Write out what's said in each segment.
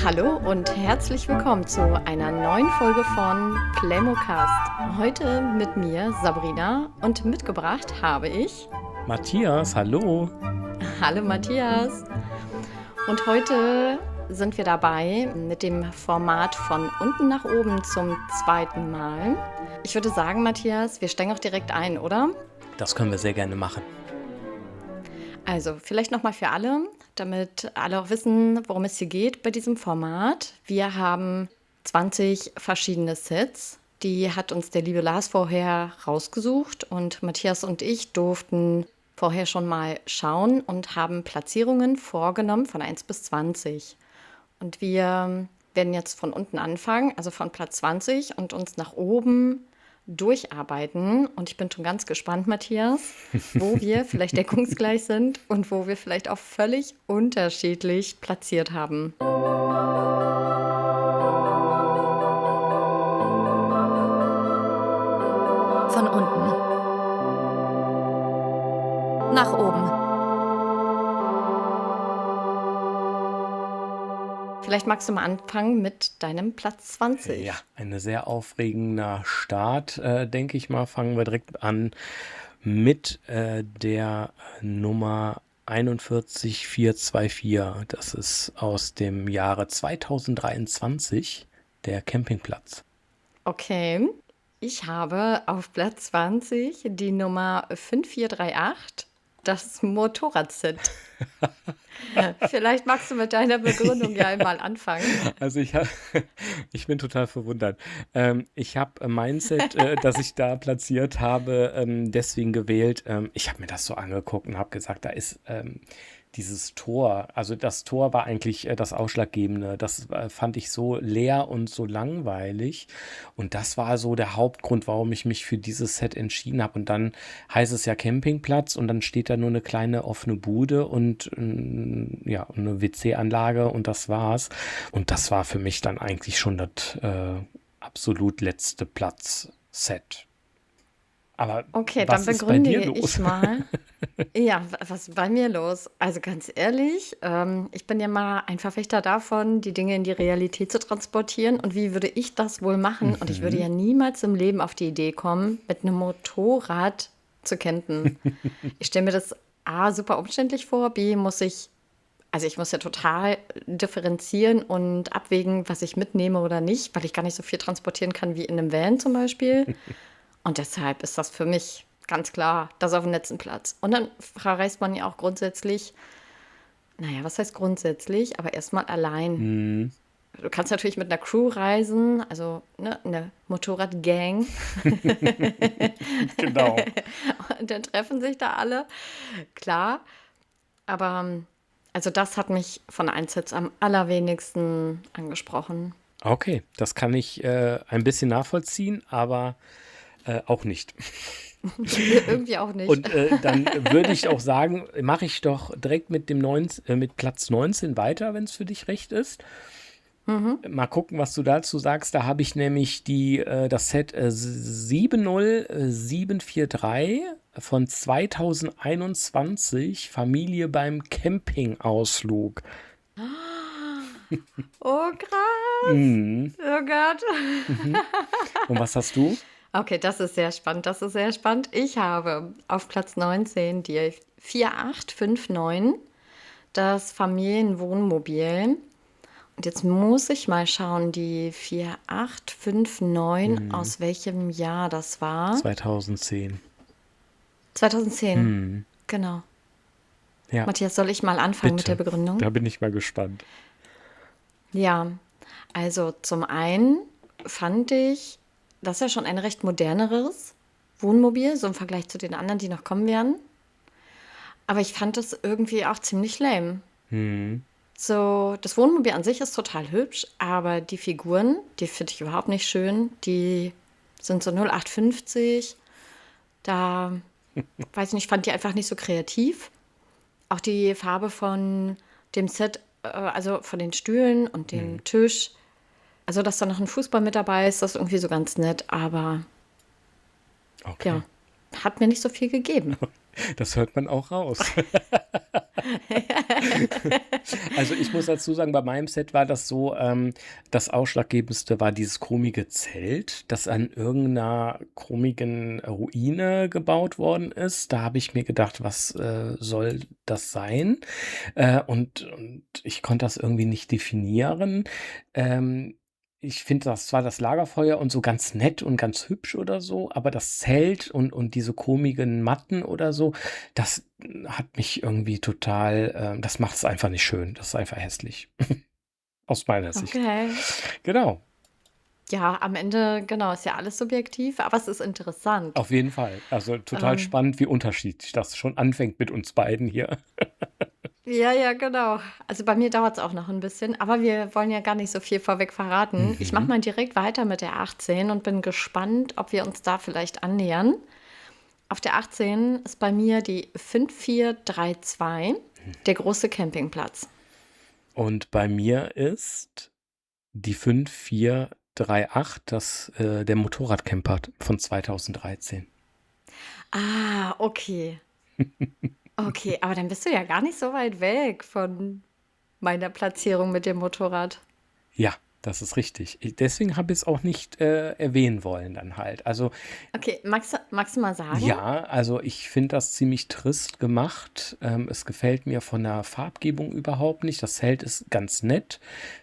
Hallo und herzlich willkommen zu einer neuen Folge von Playmocast. Heute mit mir, Sabrina, und mitgebracht habe ich... Matthias, hallo. Hallo Matthias. Und heute sind wir dabei mit dem Format von unten nach oben zum zweiten Mal. Ich würde sagen, Matthias, wir steigen auch direkt ein, oder? Das können wir sehr gerne machen. Also, vielleicht nochmal für alle, damit alle auch wissen, worum es hier geht bei diesem Format. Wir haben 20 verschiedene Sets. Die hat uns der liebe Lars vorher rausgesucht und Matthias und ich durften vorher schon mal schauen und haben Platzierungen vorgenommen von 1 bis 20. Und wir werden jetzt von unten anfangen, also von Platz 20 und uns nach oben durcharbeiten. Und ich bin schon ganz gespannt, Matthias, wo wir vielleicht deckungsgleich sind und wo wir vielleicht auch völlig unterschiedlich platziert haben. Von unten nach oben. Vielleicht magst du mal anfangen mit deinem Platz 20. Ja, ein sehr aufregender Start, denke ich mal. Fangen wir direkt an mit der Nummer 41424. Das ist aus dem Jahre 2023, der Campingplatz. Okay, ich habe auf Platz 20 die Nummer 5438, das Motorradset. Vielleicht magst du mit deiner Begründung ja einmal anfangen. Also ich bin total verwundert. Ich habe mein Set, das ich da platziert habe, deswegen gewählt. Ich habe mir das so angeguckt und habe gesagt, da ist dieses Tor, also das Tor war eigentlich das Ausschlaggebende. Das fand ich so leer und so langweilig. Und das war so der Hauptgrund, warum ich mich für dieses Set entschieden habe. Und dann heißt es ja Campingplatz und dann steht da nur eine kleine offene Bude und ja, eine WC-Anlage und das war's. Und das war für mich dann eigentlich schon das absolut letzte Platz-Set. Aber Okay, dann was ist bei dir begründige los? ich mal. Ja, was ist bei mir los? Also ganz ehrlich, ich bin ja mal ein Verfechter davon, die Dinge in die Realität zu transportieren. Und wie würde ich das wohl machen? Und ich würde ja Mhm. niemals im Leben auf die Idee kommen, mit einem Motorrad zu campen. Ich stelle mir das A super umständlich vor, B also ich muss ja total differenzieren und abwägen, was ich mitnehme oder nicht, weil ich gar nicht so viel transportieren kann wie in einem Van zum Beispiel. Und deshalb ist das für mich ganz klar das auf dem letzten Platz. Und dann verreist man ja auch grundsätzlich, naja, was heißt grundsätzlich, aber erstmal allein. Mhm. Du kannst natürlich mit einer Crew reisen, also ne, eine Motorradgang. Genau. Und dann treffen sich da alle, klar. Aber also das hat mich von Einsatz am allerwenigsten angesprochen. Okay, das kann ich ein bisschen nachvollziehen, aber auch nicht. Irgendwie auch nicht. Und dann würde ich auch sagen, mache ich doch direkt mit mit Platz 19 weiter, wenn es für dich recht ist. Mal gucken, was du dazu sagst. Da habe ich nämlich das Set 70743 von 2021, Familie beim Campingausflug. Oh, krass. Mhm. Oh Gott. Und was hast du? Okay, das ist sehr spannend. Das ist sehr spannend. Ich habe auf Platz 19 die 4859, das Familienwohnmobil. Und jetzt muss ich mal schauen, die 4859, Mhm. aus welchem Jahr das war. 2010. 2010, Mhm. genau. Ja, Matthias, soll ich mal anfangen mit der bitte. Begründung? Da bin ich mal gespannt. Ja, also zum einen fand ich das ist ja schon ein recht moderneres Wohnmobil, so im Vergleich zu den anderen, die noch kommen werden. Aber ich fand das irgendwie auch ziemlich lame. Mhm. So, das Wohnmobil an sich ist total hübsch, aber die Figuren, die finde ich überhaupt nicht schön. Die sind so 0850. Da, weiß ich nicht, fand die einfach nicht so kreativ. Auch die Farbe von dem Set, also von den Stühlen und Mhm. dem Tisch. Also, dass da noch ein Fußball mit dabei ist, das ist irgendwie so ganz nett, aber ja, Okay. hat mir nicht so viel gegeben. Das hört man auch raus. Also ich muss dazu sagen, bei meinem Set war das so, das Ausschlaggebendste war dieses chromige Zelt, das an irgendeiner chromigen Ruine gebaut worden ist. Da habe ich mir gedacht, was soll das sein? Und ich konnte das irgendwie nicht definieren. Ähm, Ich finde das zwar das Lagerfeuer und so ganz nett und ganz hübsch oder so, aber das Zelt und diese komischen Matten oder so, das hat mich irgendwie total, das macht es einfach nicht schön. Das ist einfach hässlich. Aus meiner Sicht. Okay. Genau, Ja, am Ende, genau, ist ja alles subjektiv, aber es ist interessant. auf jeden Fall. Also total Ähm, spannend, wie unterschiedlich das schon anfängt mit uns beiden hier. ja, ja, genau. Also bei mir dauert es auch noch ein bisschen, aber wir wollen ja gar nicht so viel vorweg verraten. Ich mache Mhm. mal direkt weiter mit der 18 und bin gespannt, ob wir uns da vielleicht annähern. Auf der 18 ist bei mir die 5432, der große Campingplatz. Und bei mir ist die 5438, der Motorradcamper von 2013. Ah, okay. Okay, aber dann bist du ja gar nicht so weit weg von meiner Platzierung mit dem Motorrad. Ja, das ist richtig. Deswegen habe ich es auch nicht erwähnen wollen dann halt. Also Okay, magst du mal sagen? ja, also ich finde das ziemlich trist gemacht. Es gefällt mir von der Farbgebung überhaupt nicht. Das Zelt ist ganz nett.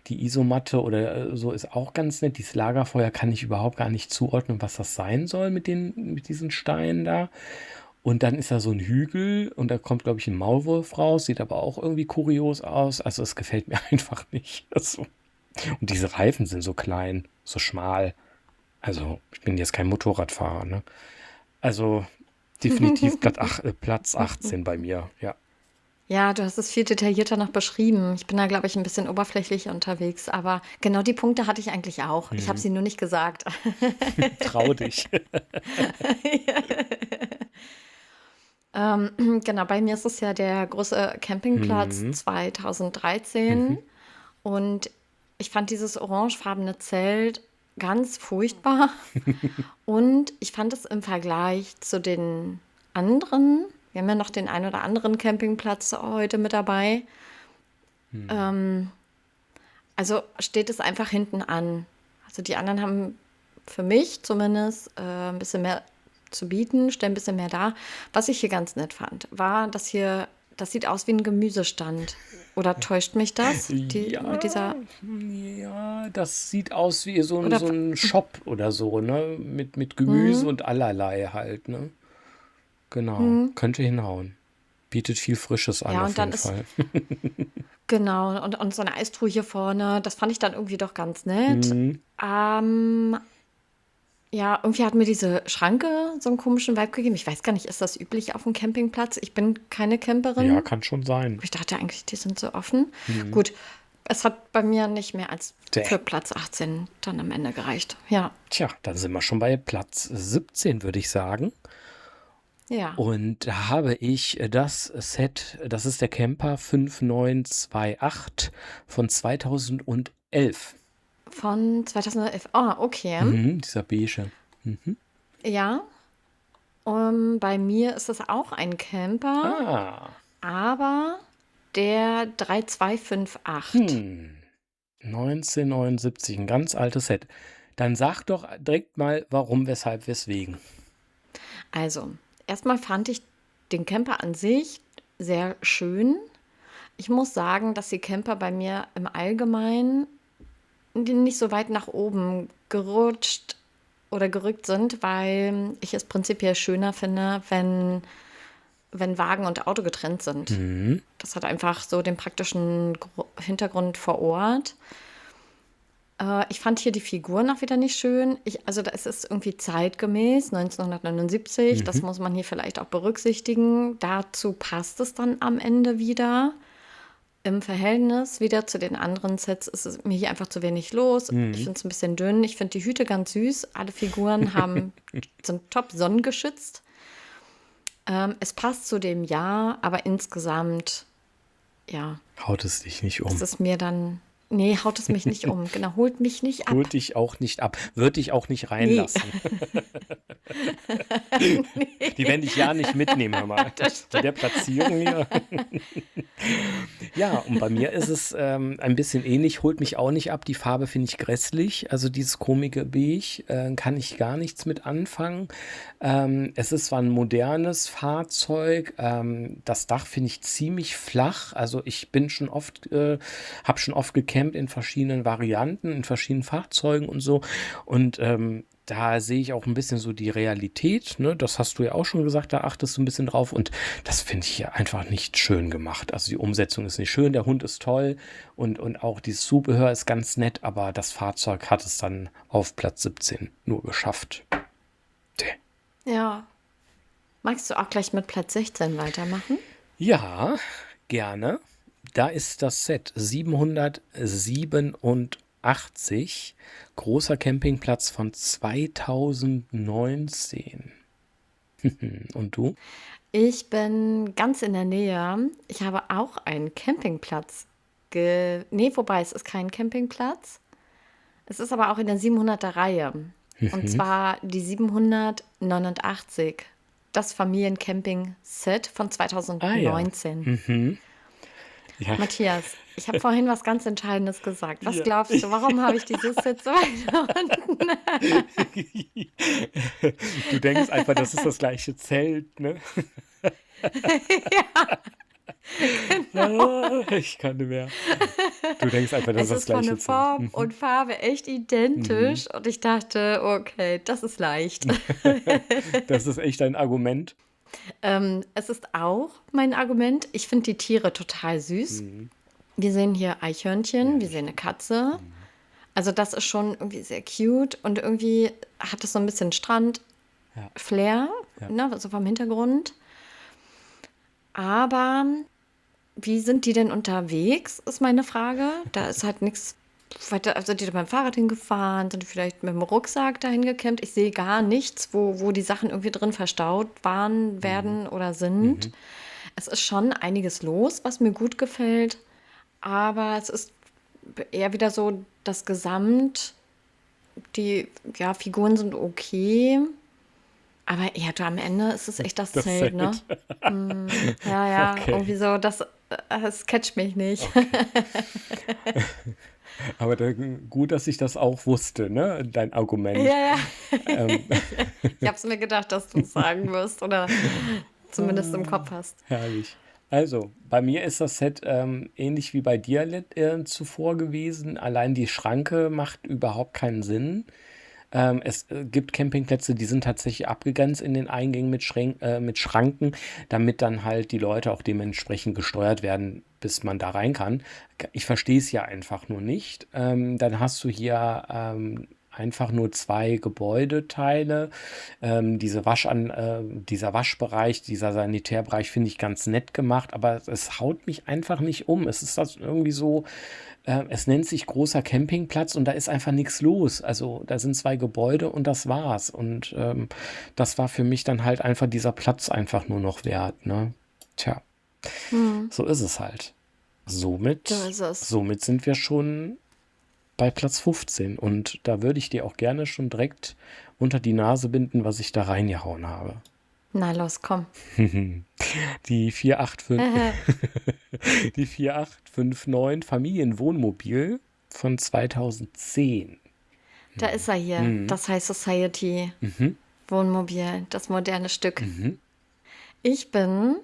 Die Isomatte oder so ist auch ganz nett. Dieses Lagerfeuer kann ich überhaupt gar nicht zuordnen, was das sein soll mit diesen Steinen da. Und dann ist da so ein Hügel und da kommt, glaube ich, ein Maulwurf raus. Sieht aber auch irgendwie kurios aus. Also es gefällt mir einfach nicht. Also, und diese Reifen sind so klein, so schmal. Also ich bin jetzt kein Motorradfahrer, ne? Also definitiv Platz 18 bei mir, ja. Ja, du hast es viel detaillierter noch beschrieben. Ich bin da, glaube ich, ein bisschen oberflächlich unterwegs, aber genau die Punkte hatte ich eigentlich auch. Ich habe Mhm. sie nur nicht gesagt. Trau dich. Genau, bei mir ist es ja der große Campingplatz Mhm. 2013 Mhm. und ich fand dieses orangefarbene Zelt ganz furchtbar und ich fand es im Vergleich zu den anderen, wir haben ja noch den einen oder anderen Campingplatz heute mit dabei, Mhm. ähm, also steht es einfach hinten an. Also die anderen haben für mich zumindest ein bisschen mehr zu bieten, stellen ein bisschen mehr dar. Was ich hier ganz nett fand, war, dass hier, das sieht aus wie ein Gemüsestand. Oder täuscht mich das? Die, mit Ja, dieser, ja, das sieht aus wie oder, so ein Shop oder so, ne? Mit Gemüse hm, und allerlei halt, ne? Genau, hm, könnte hinhauen. Bietet viel Frisches an, ja, auf und dann jeden ist, Fall. genau, und so eine Eistruhe hier vorne, das fand ich dann irgendwie doch ganz nett. Mhm. Ähm, ja, irgendwie hat mir diese Schranke so einen komischen Vibe gegeben. Ich weiß gar nicht, ist das üblich auf dem Campingplatz? Ich bin keine Ja, Camperin. kann schon sein. Ich dachte eigentlich, die sind so offen. Mhm. Gut, es hat bei mir nicht mehr als Däh. für Platz 18 dann am Ende gereicht. Ja, Tja, dann sind wir schon bei Platz 17, würde ich sagen. ja. Und da habe ich das Set, das ist der Camper 5928 von 2011. Von 2011. Oh, okay. Mhm, dieser beige. Mhm. Ja. Bei mir ist es auch ein Camper, Ah, aber der 3258. hm. 1979, ein ganz altes Set. Dann sag doch direkt mal, warum, weshalb, weswegen. Also, erstmal fand ich den Camper an sich sehr schön. Ich muss sagen, dass die Camper bei mir im Allgemeinen nicht so weit nach oben gerutscht oder gerückt sind, weil ich es prinzipiell schöner finde, wenn Wagen und Auto getrennt sind. Mhm. Das hat einfach so den praktischen Hintergrund vor Ort. Ich fand hier die Figuren auch wieder nicht schön. Also da ist es irgendwie zeitgemäß, 1979. Das Mhm. muss man hier vielleicht auch berücksichtigen. Dazu passt es dann am Ende wieder. Im Verhältnis wieder zu den anderen Sets ist es mir hier einfach zu wenig los. Ich Mhm. finde es ein bisschen dünn. Ich finde die Hüte ganz süß. Alle Figuren sind top sonnengeschützt. Es passt zu dem Jahr, aber insgesamt, ja, Haut es dich nicht ist um. es mir dann. Nee, haut es mich nicht um. Genau, holt mich nicht ab. Holt dich auch nicht ab. Wird dich auch nicht Nee. reinlassen. Die werden dich ja nicht mitnehmen, hör mal. Das Bei der Platzierung hier. Ja, und bei mir ist es ein bisschen ähnlich, holt mich auch nicht ab. Die Farbe finde ich grässlich. Also dieses chromige Beige kann ich gar nichts mit anfangen. Es ist zwar ein modernes Fahrzeug. Das Dach finde ich ziemlich flach. Also ich bin schon oft, habe schon oft gecampt in verschiedenen Varianten, in verschiedenen Fahrzeugen und so. Und da sehe ich auch ein bisschen so die Realität, ne? Das hast du ja auch schon gesagt, da achtest du ein bisschen drauf und das finde ich hier einfach nicht schön gemacht. Also die Umsetzung ist nicht schön, der Hund ist toll und auch dieses Zubehör ist ganz nett, aber das Fahrzeug hat es dann auf Platz 17 nur geschafft. Tja. Ja. Magst du auch gleich mit Platz 16 weitermachen? Ja, gerne. Da ist das Set 787, großer Campingplatz von 2019. Und du? Ich bin ganz in der Nähe. Ich habe auch einen Campingplatz. Nee, wobei es ist kein Campingplatz. Es ist aber auch in der 700er Reihe. Und zwar die 789. Das Familiencamping-Set von Ah ja. 2019. Ja. Matthias, ich habe vorhin was ganz Entscheidendes gesagt. Was Ja. glaubst du, warum habe ich dieses Set so weit unten? Du denkst einfach, das ist das gleiche Zelt, ne? Ich kann nicht mehr. Du denkst einfach, das Es ist das ist von gleiche der Zelt. Form und Farbe echt identisch. Und ich dachte, okay, das ist leicht. Das ist echt ein Argument. Es ist auch mein Argument. Ich finde die Tiere total süß. Wir sehen hier Eichhörnchen, wir sehen eine Katze. Also das ist schon irgendwie sehr cute und irgendwie hat es so ein bisschen Strand-Flair, Ja. ne, so vom Hintergrund. Aber wie sind die denn unterwegs, ist meine Frage. Da ist halt nichts weiter, also sind die da beim Fahrrad hingefahren, sind die vielleicht mit dem Rucksack dahin gecampt? Ich sehe gar nichts, wo die Sachen irgendwie drin verstaut waren, werden oder sind. Es ist schon einiges los, was mir gut gefällt, aber es ist eher wieder so das Gesamt. Die ja, Figuren sind okay, aber ja, du, am Ende ist es echt das Das Zelt, ne? Zelt. Ja, ja, Okay. irgendwie so, das catcht mich nicht. Aber gut, dass ich das auch wusste, ne? Dein Argument. Ja, ja. Ähm, Ich habe es mir gedacht, dass du es sagen wirst oder zumindest im Kopf hast. Herrlich. Also, bei mir ist das Set ähnlich wie bei dir zuvor gewesen. Allein die Schranke macht überhaupt keinen Sinn. Es gibt Campingplätze, die sind tatsächlich abgegrenzt in den Eingängen mit Schranken, damit dann halt die Leute auch dementsprechend gesteuert werden, bis man da rein kann. Ich verstehe es ja einfach nur nicht. Dann hast du hier einfach nur zwei Gebäudeteile. Dieser Waschbereich, dieser Sanitärbereich finde ich ganz nett gemacht, aber es haut mich einfach nicht um. Es ist das irgendwie so, es nennt sich großer Campingplatz und da ist einfach nichts los. Also da sind zwei Gebäude und das war's. Und das war für mich dann halt einfach dieser Platz einfach nur noch wert, ne? Tja, so ist es halt. So Somit, ist es. somit sind wir schon bei Platz 15 und da würde ich dir auch gerne schon direkt unter die Nase binden, was ich da reingehauen habe. Na los, komm. Die 4859 die 4859 Familienwohnmobil von 2010. Da ist er hier, das High Society Wohnmobil, das moderne Stück. Ich bin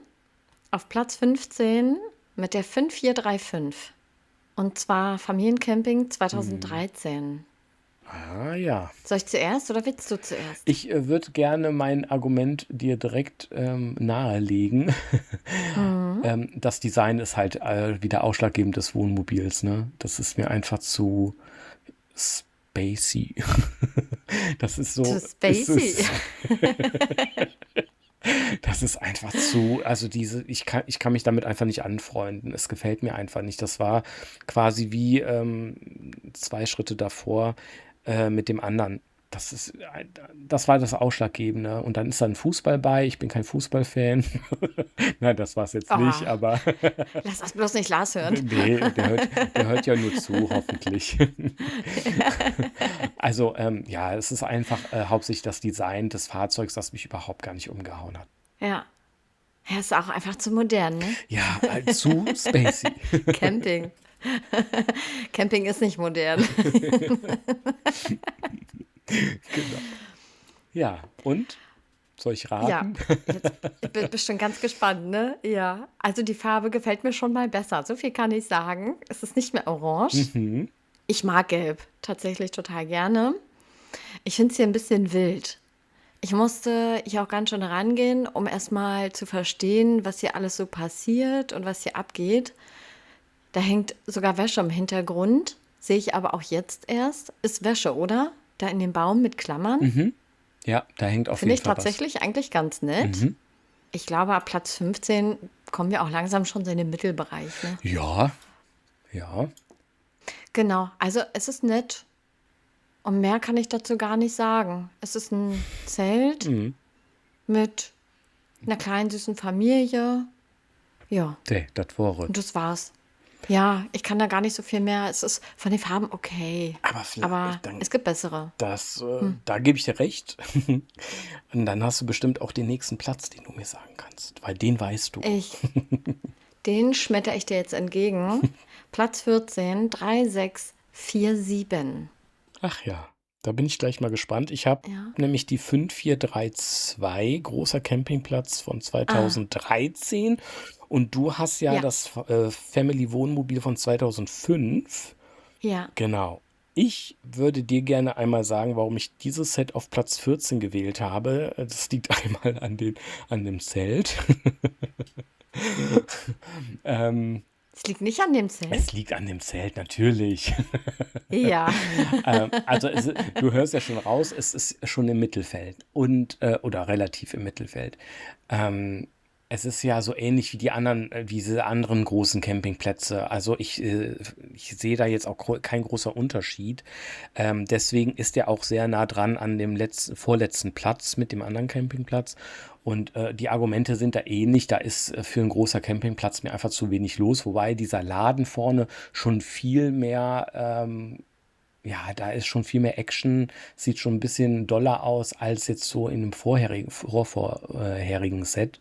auf Platz 15 mit der 5435. Und zwar Familiencamping 2013. Ah ja. Soll ich zuerst oder willst du zuerst? Ich würde gerne mein Argument dir direkt nahelegen. Das Design ist halt wieder ausschlaggebend des Wohnmobils, ne? Das ist mir einfach zu spacey. Das ist so. Zu Es spacey. ist, das ist einfach zu, also ich kann mich damit einfach nicht anfreunden. Es gefällt mir einfach nicht. Das war quasi wie 2 Schritte davor mit dem anderen. Das war das Ausschlaggebende. Und dann ist da ein Fußball bei. Ich bin kein Fußballfan. Nein, das war es jetzt nicht, Oh, aber lass das bloß nicht Lars hören. nee, der hört ja nur zu, hoffentlich. Also, ja, es ist einfach hauptsächlich das Design des Fahrzeugs, das mich überhaupt gar nicht umgehauen hat. Ja. Ja, ist auch einfach zu modern, ne? Ja, zu spacey. Camping. Camping ist nicht modern. Genau. Ja, und? Soll ich Ja, raten? jetzt bist schon ganz gespannt, ne? Ja. Also die Farbe gefällt mir schon mal besser. So viel kann ich sagen. Es ist nicht mehr orange. Mhm. Ich mag Gelb tatsächlich total gerne. Ich finde es hier ein bisschen wild. Ich musste hier auch ganz schön rangehen, um erstmal zu verstehen, was hier alles so passiert und was hier abgeht. Da hängt sogar Wäsche im Hintergrund. Sehe ich aber auch jetzt erst. Ist Wäsche, oder? Da in dem Baum mit Klammern. Mhm. Ja, da hängt auf Finde jeden ich Fall was. tatsächlich eigentlich ganz nett. Mhm. Ich glaube, ab Platz 15 kommen wir auch langsam schon so in den Mittelbereich, ne? Ja, ja. Genau, also es ist nett und mehr kann ich dazu gar nicht sagen. Es ist ein Zelt Mhm. mit einer kleinen süßen Familie. Ja, Das Wort. und das war's. Ja, ich kann da gar nicht so viel mehr. Es ist von den Farben okay, Aber vielleicht aber dann, es gibt bessere. da gebe ich dir recht. Und dann hast du bestimmt auch den nächsten Platz, den du mir sagen kannst, weil den weißt du. Den schmetter ich dir jetzt entgegen. Platz 14, 3647. Ach ja, da bin ich gleich mal gespannt. Ich habe Ja. nämlich die 5432, großer Campingplatz von 2013. Und du hast ja Ja. das Family Wohnmobil von 2005. Ja. Genau. Ich würde dir gerne einmal sagen, warum ich dieses Set auf Platz 14 gewählt habe. Das liegt einmal an dem Zelt. ähm, Es liegt nicht an dem Es Zelt. liegt an dem Zelt, natürlich. Ja. Also du hörst ja schon raus, es ist schon im Mittelfeld oder relativ im Mittelfeld. Es ist ja so ähnlich wie diese anderen großen Campingplätze. Also ich sehe da jetzt auch kein großer Unterschied. Deswegen ist er auch sehr nah dran an dem vorletzten Platz mit dem anderen Campingplatz. Und die Argumente sind da ähnlich. Da ist für ein großer Campingplatz mir einfach zu wenig los. Wobei dieser Laden vorne schon viel mehr, ja, da ist schon viel mehr Action. Sieht schon ein bisschen doller aus als jetzt so in dem vorherigen Set.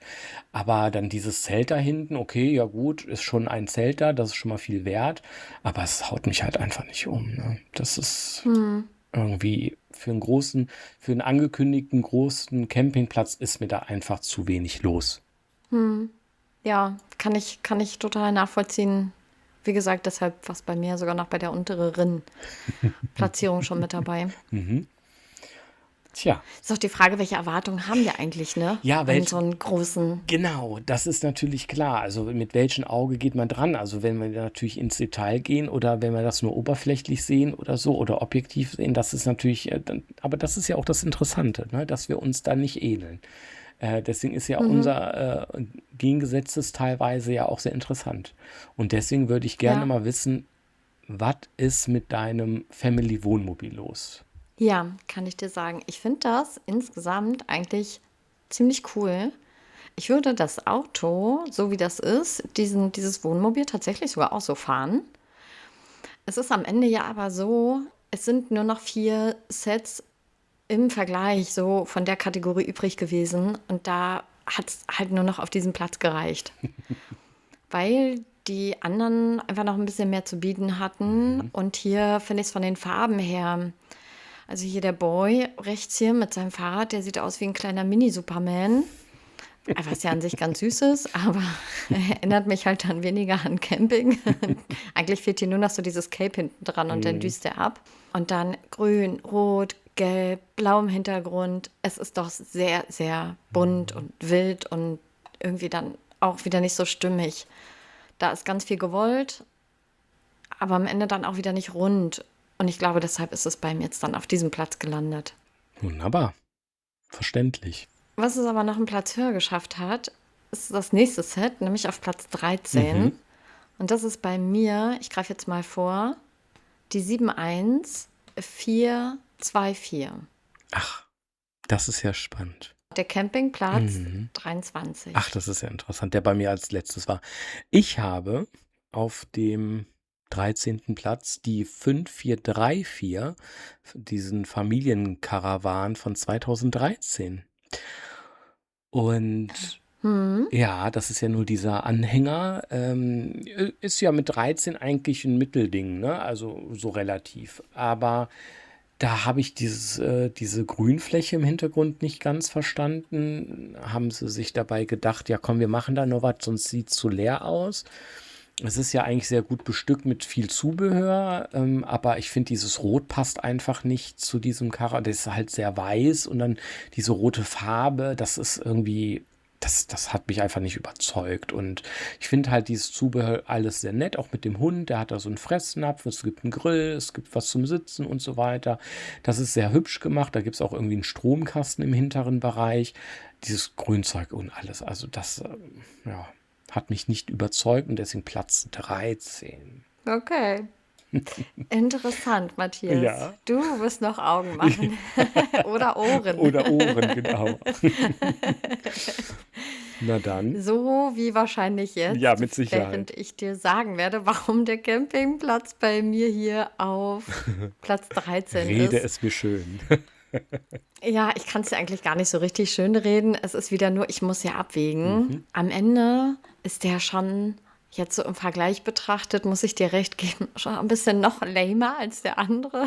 Aber dann dieses Zelt da hinten, okay, ja gut, ist schon ein Zelt da, das ist schon mal viel wert. Aber es haut mich halt einfach nicht um. Ne? Das ist irgendwie für einen angekündigten großen Campingplatz ist mir da einfach zu wenig los. Ja, kann ich total nachvollziehen. Wie gesagt, deshalb war es bei mir sogar noch bei der unteren Platzierung schon mit dabei. Tja, Ist doch die Frage, welche Erwartungen haben wir eigentlich, ne? Ja, An so einen großen. genau, das ist natürlich klar. Also mit welchem Auge geht man dran? Also wenn wir natürlich ins Detail gehen oder wenn wir das nur oberflächlich sehen oder so oder objektiv sehen, das ist natürlich, aber das ist ja auch das Interessante, ne? Dass wir uns da nicht ähneln. Deswegen ist ja unser Gegengesetzes teilweise ja auch sehr interessant. Und deswegen würde ich gerne Ja. mal wissen, was ist mit deinem Family Wohnmobil los? Ja, kann ich dir sagen. Ich finde das insgesamt eigentlich ziemlich cool. Ich würde das Auto, so wie das ist, dieses Wohnmobil tatsächlich sogar auch so fahren. Es ist am Ende ja aber so, es sind nur noch 4 Sets im Vergleich so von der Kategorie übrig gewesen. Und da hat es halt nur noch auf diesen Platz gereicht. Weil die anderen einfach noch ein bisschen mehr zu bieten hatten. Und hier finde ich es von den Farben her. Also hier der Boy rechts hier mit seinem Fahrrad, der sieht aus wie ein kleiner Mini-Superman. Was ja an sich ganz süß ist, aber erinnert mich halt dann weniger an Camping. Eigentlich fehlt hier nur noch so dieses Cape hinten dran und dann düst er ab. Und dann grün, rot, gelb, blau im Hintergrund. Es ist doch sehr, sehr bunt und wild und irgendwie dann auch wieder nicht so stimmig. Da ist ganz viel gewollt, aber am Ende dann auch wieder nicht rund. Und ich glaube, deshalb ist es bei mir jetzt dann auf diesem Platz gelandet. Wunderbar, verständlich. Was es aber noch einen Platz höher geschafft hat, ist das nächste Set, nämlich auf Platz 13. Und das ist bei mir, ich greife jetzt mal vor, die 71424. Ach, das ist ja spannend. Der Campingplatz 23. Ach, das ist ja interessant, der bei mir als letztes war. Ich habe auf dem 13. Platz die 5434, diesen Familienkarawan von 2013. Und Ja, das ist ja nur dieser Anhänger. Ist ja mit 13 eigentlich ein Mittelding, ne? Also so relativ. Aber da habe ich diese Grünfläche im Hintergrund nicht ganz verstanden. Haben sie sich dabei gedacht, ja komm, wir machen da noch was, sonst sieht es zu leer aus. Es ist ja eigentlich sehr gut bestückt mit viel Zubehör, aber ich finde, dieses Rot passt einfach nicht zu diesem Charakter. Das ist halt sehr weiß und dann diese rote Farbe, das ist irgendwie, das hat mich einfach nicht überzeugt. Und ich finde halt dieses Zubehör alles sehr nett, auch mit dem Hund. Der hat da so einen Fressnapf, es gibt einen Grill, es gibt was zum Sitzen und so weiter. Das ist sehr hübsch gemacht. Da gibt es auch irgendwie einen Stromkasten im hinteren Bereich. Dieses Grünzeug und alles. Also das, ja, hat mich nicht überzeugt und deswegen Platz 13. Okay. Interessant, Matthias. Ja. Du wirst noch Augen machen. Oder Ohren. Oder Ohren, genau. Na dann. So wie wahrscheinlich Ja, jetzt, mit während Sicherheit. ich dir sagen werde, warum der Campingplatz bei mir hier auf Platz 13 Rede ist. es mir schön. Ja, ich kann es dir eigentlich gar nicht so richtig schön reden. Es ist wieder nur, ich muss ja abwägen. Am Ende ist der schon, jetzt so im Vergleich betrachtet, muss ich dir recht geben, schon ein bisschen noch lamer als der andere.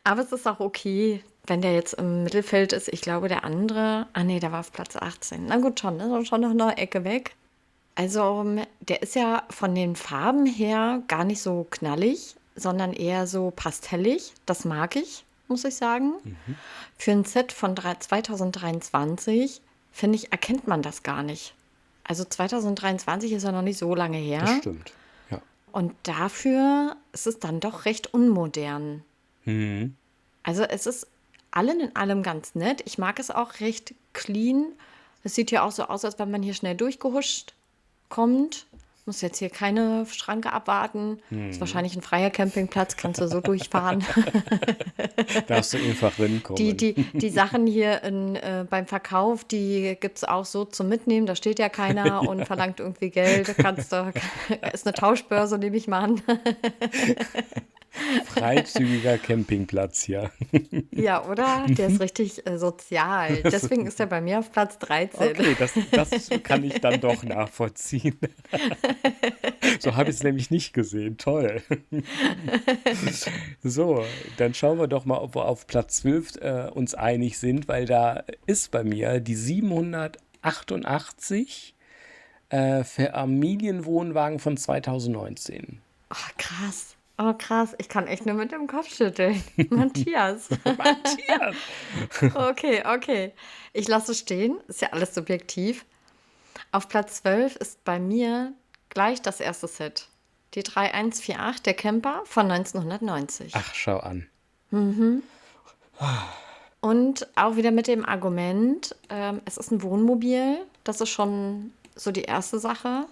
Aber es ist auch okay, wenn der jetzt im Mittelfeld ist. Ich glaube, der andere, nee, der war auf Platz 18. Na gut, schon, ne? Schon noch eine Ecke weg. Also, der ist ja von den Farben her gar nicht so knallig, sondern eher so pastellig. Das mag ich, muss ich sagen. Für ein Set von 2023, finde ich, erkennt man das gar nicht. Also 2023 ist ja noch nicht so lange Das her. stimmt. Ja. Und dafür ist es dann doch recht unmodern. Mhm. Also es ist allen in allem ganz nett. Ich mag es auch recht clean. Es sieht ja auch so aus, als wenn man hier schnell durchgehuscht kommt. Muss jetzt hier keine Schranke abwarten. Ist wahrscheinlich ein freier Campingplatz, kannst du so durchfahren. Darfst du einfach Die, rinkommen. die Sachen hier beim Verkauf, die gibt es auch so zum Mitnehmen. Da steht ja keiner und verlangt irgendwie Geld. Ist eine Tauschbörse, nehme ich mal an. Freizügiger Campingplatz, ja. Ja, oder? Der ist richtig sozial. Deswegen ist er bei mir auf Platz 13. Okay, das kann ich dann doch nachvollziehen. So habe ich es nämlich nicht gesehen. Toll. So, dann schauen wir doch mal, ob wir auf Platz 12 uns einig sind, weil da ist bei mir die 788 Familienwohnwagen von 2019. Oh, krass. Oh, krass. Ich kann echt nur mit dem Kopf schütteln. Matthias. Matthias! Okay. Ich lasse es stehen. Ist ja alles subjektiv. Auf Platz 12 ist bei mir gleich das erste Set. Die 3148, der Camper von 1990. Ach, schau an. Und auch wieder mit dem Argument, es ist ein Wohnmobil. Das ist schon so die erste Sache.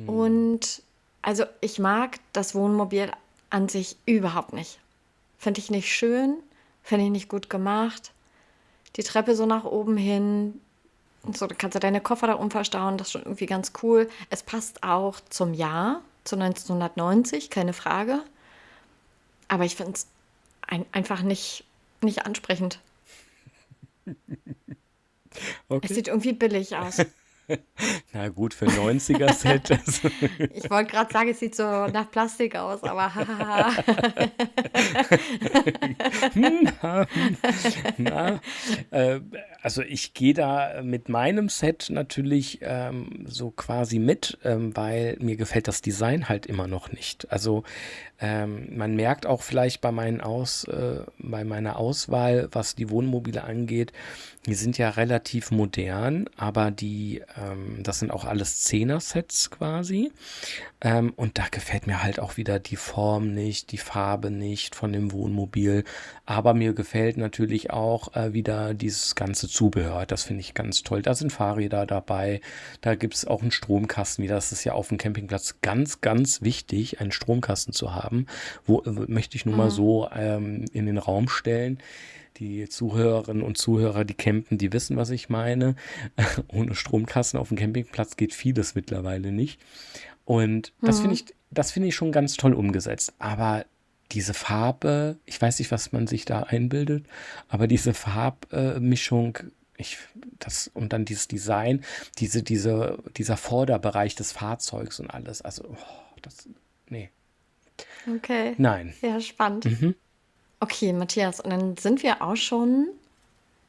Und also ich mag das Wohnmobil an sich überhaupt nicht. Finde ich nicht schön, finde ich nicht gut gemacht. Die Treppe so nach oben hin, und so, da kannst du deine Koffer da umverstauen, das ist schon irgendwie ganz cool. Es passt auch zum Jahr, zu 1990, keine Frage. Aber ich finde es einfach nicht ansprechend. Es Okay. sieht irgendwie billig aus. Na gut, für ein 90er-Set. Ich wollte gerade sagen, es sieht so nach Plastik aus, aber hahaha. Na, also ich gehe da mit meinem Set natürlich so quasi mit, weil mir gefällt das Design halt immer noch nicht. Also man merkt auch vielleicht bei meiner Auswahl, was die Wohnmobile angeht, die sind ja relativ modern, aber das sind auch alles 10er-Sets quasi. Und da gefällt mir halt auch wieder die Form nicht, die Farbe nicht von dem Wohnmobil. Aber mir gefällt natürlich auch wieder dieses ganze Zubehör. Das finde ich ganz toll. Da sind Fahrräder dabei. Da gibt es auch einen Stromkasten wieder. Das ist ja auf dem Campingplatz ganz, ganz wichtig, einen Stromkasten zu haben. Möchte ich nur mal so in den Raum stellen. Die Zuhörerinnen und Zuhörer, die campen, die wissen, was ich meine. Ohne Stromkasten auf dem Campingplatz geht vieles mittlerweile nicht. Und das finde ich schon ganz toll umgesetzt. Aber diese Farbe, ich weiß nicht, was man sich da einbildet, aber diese Farbmischung Ich, und dann dieses Design, dieser Vorderbereich des Fahrzeugs und alles. Also, nee, Okay. nein. Ja, spannend. Mhm. Okay, Matthias, und dann sind wir auch schon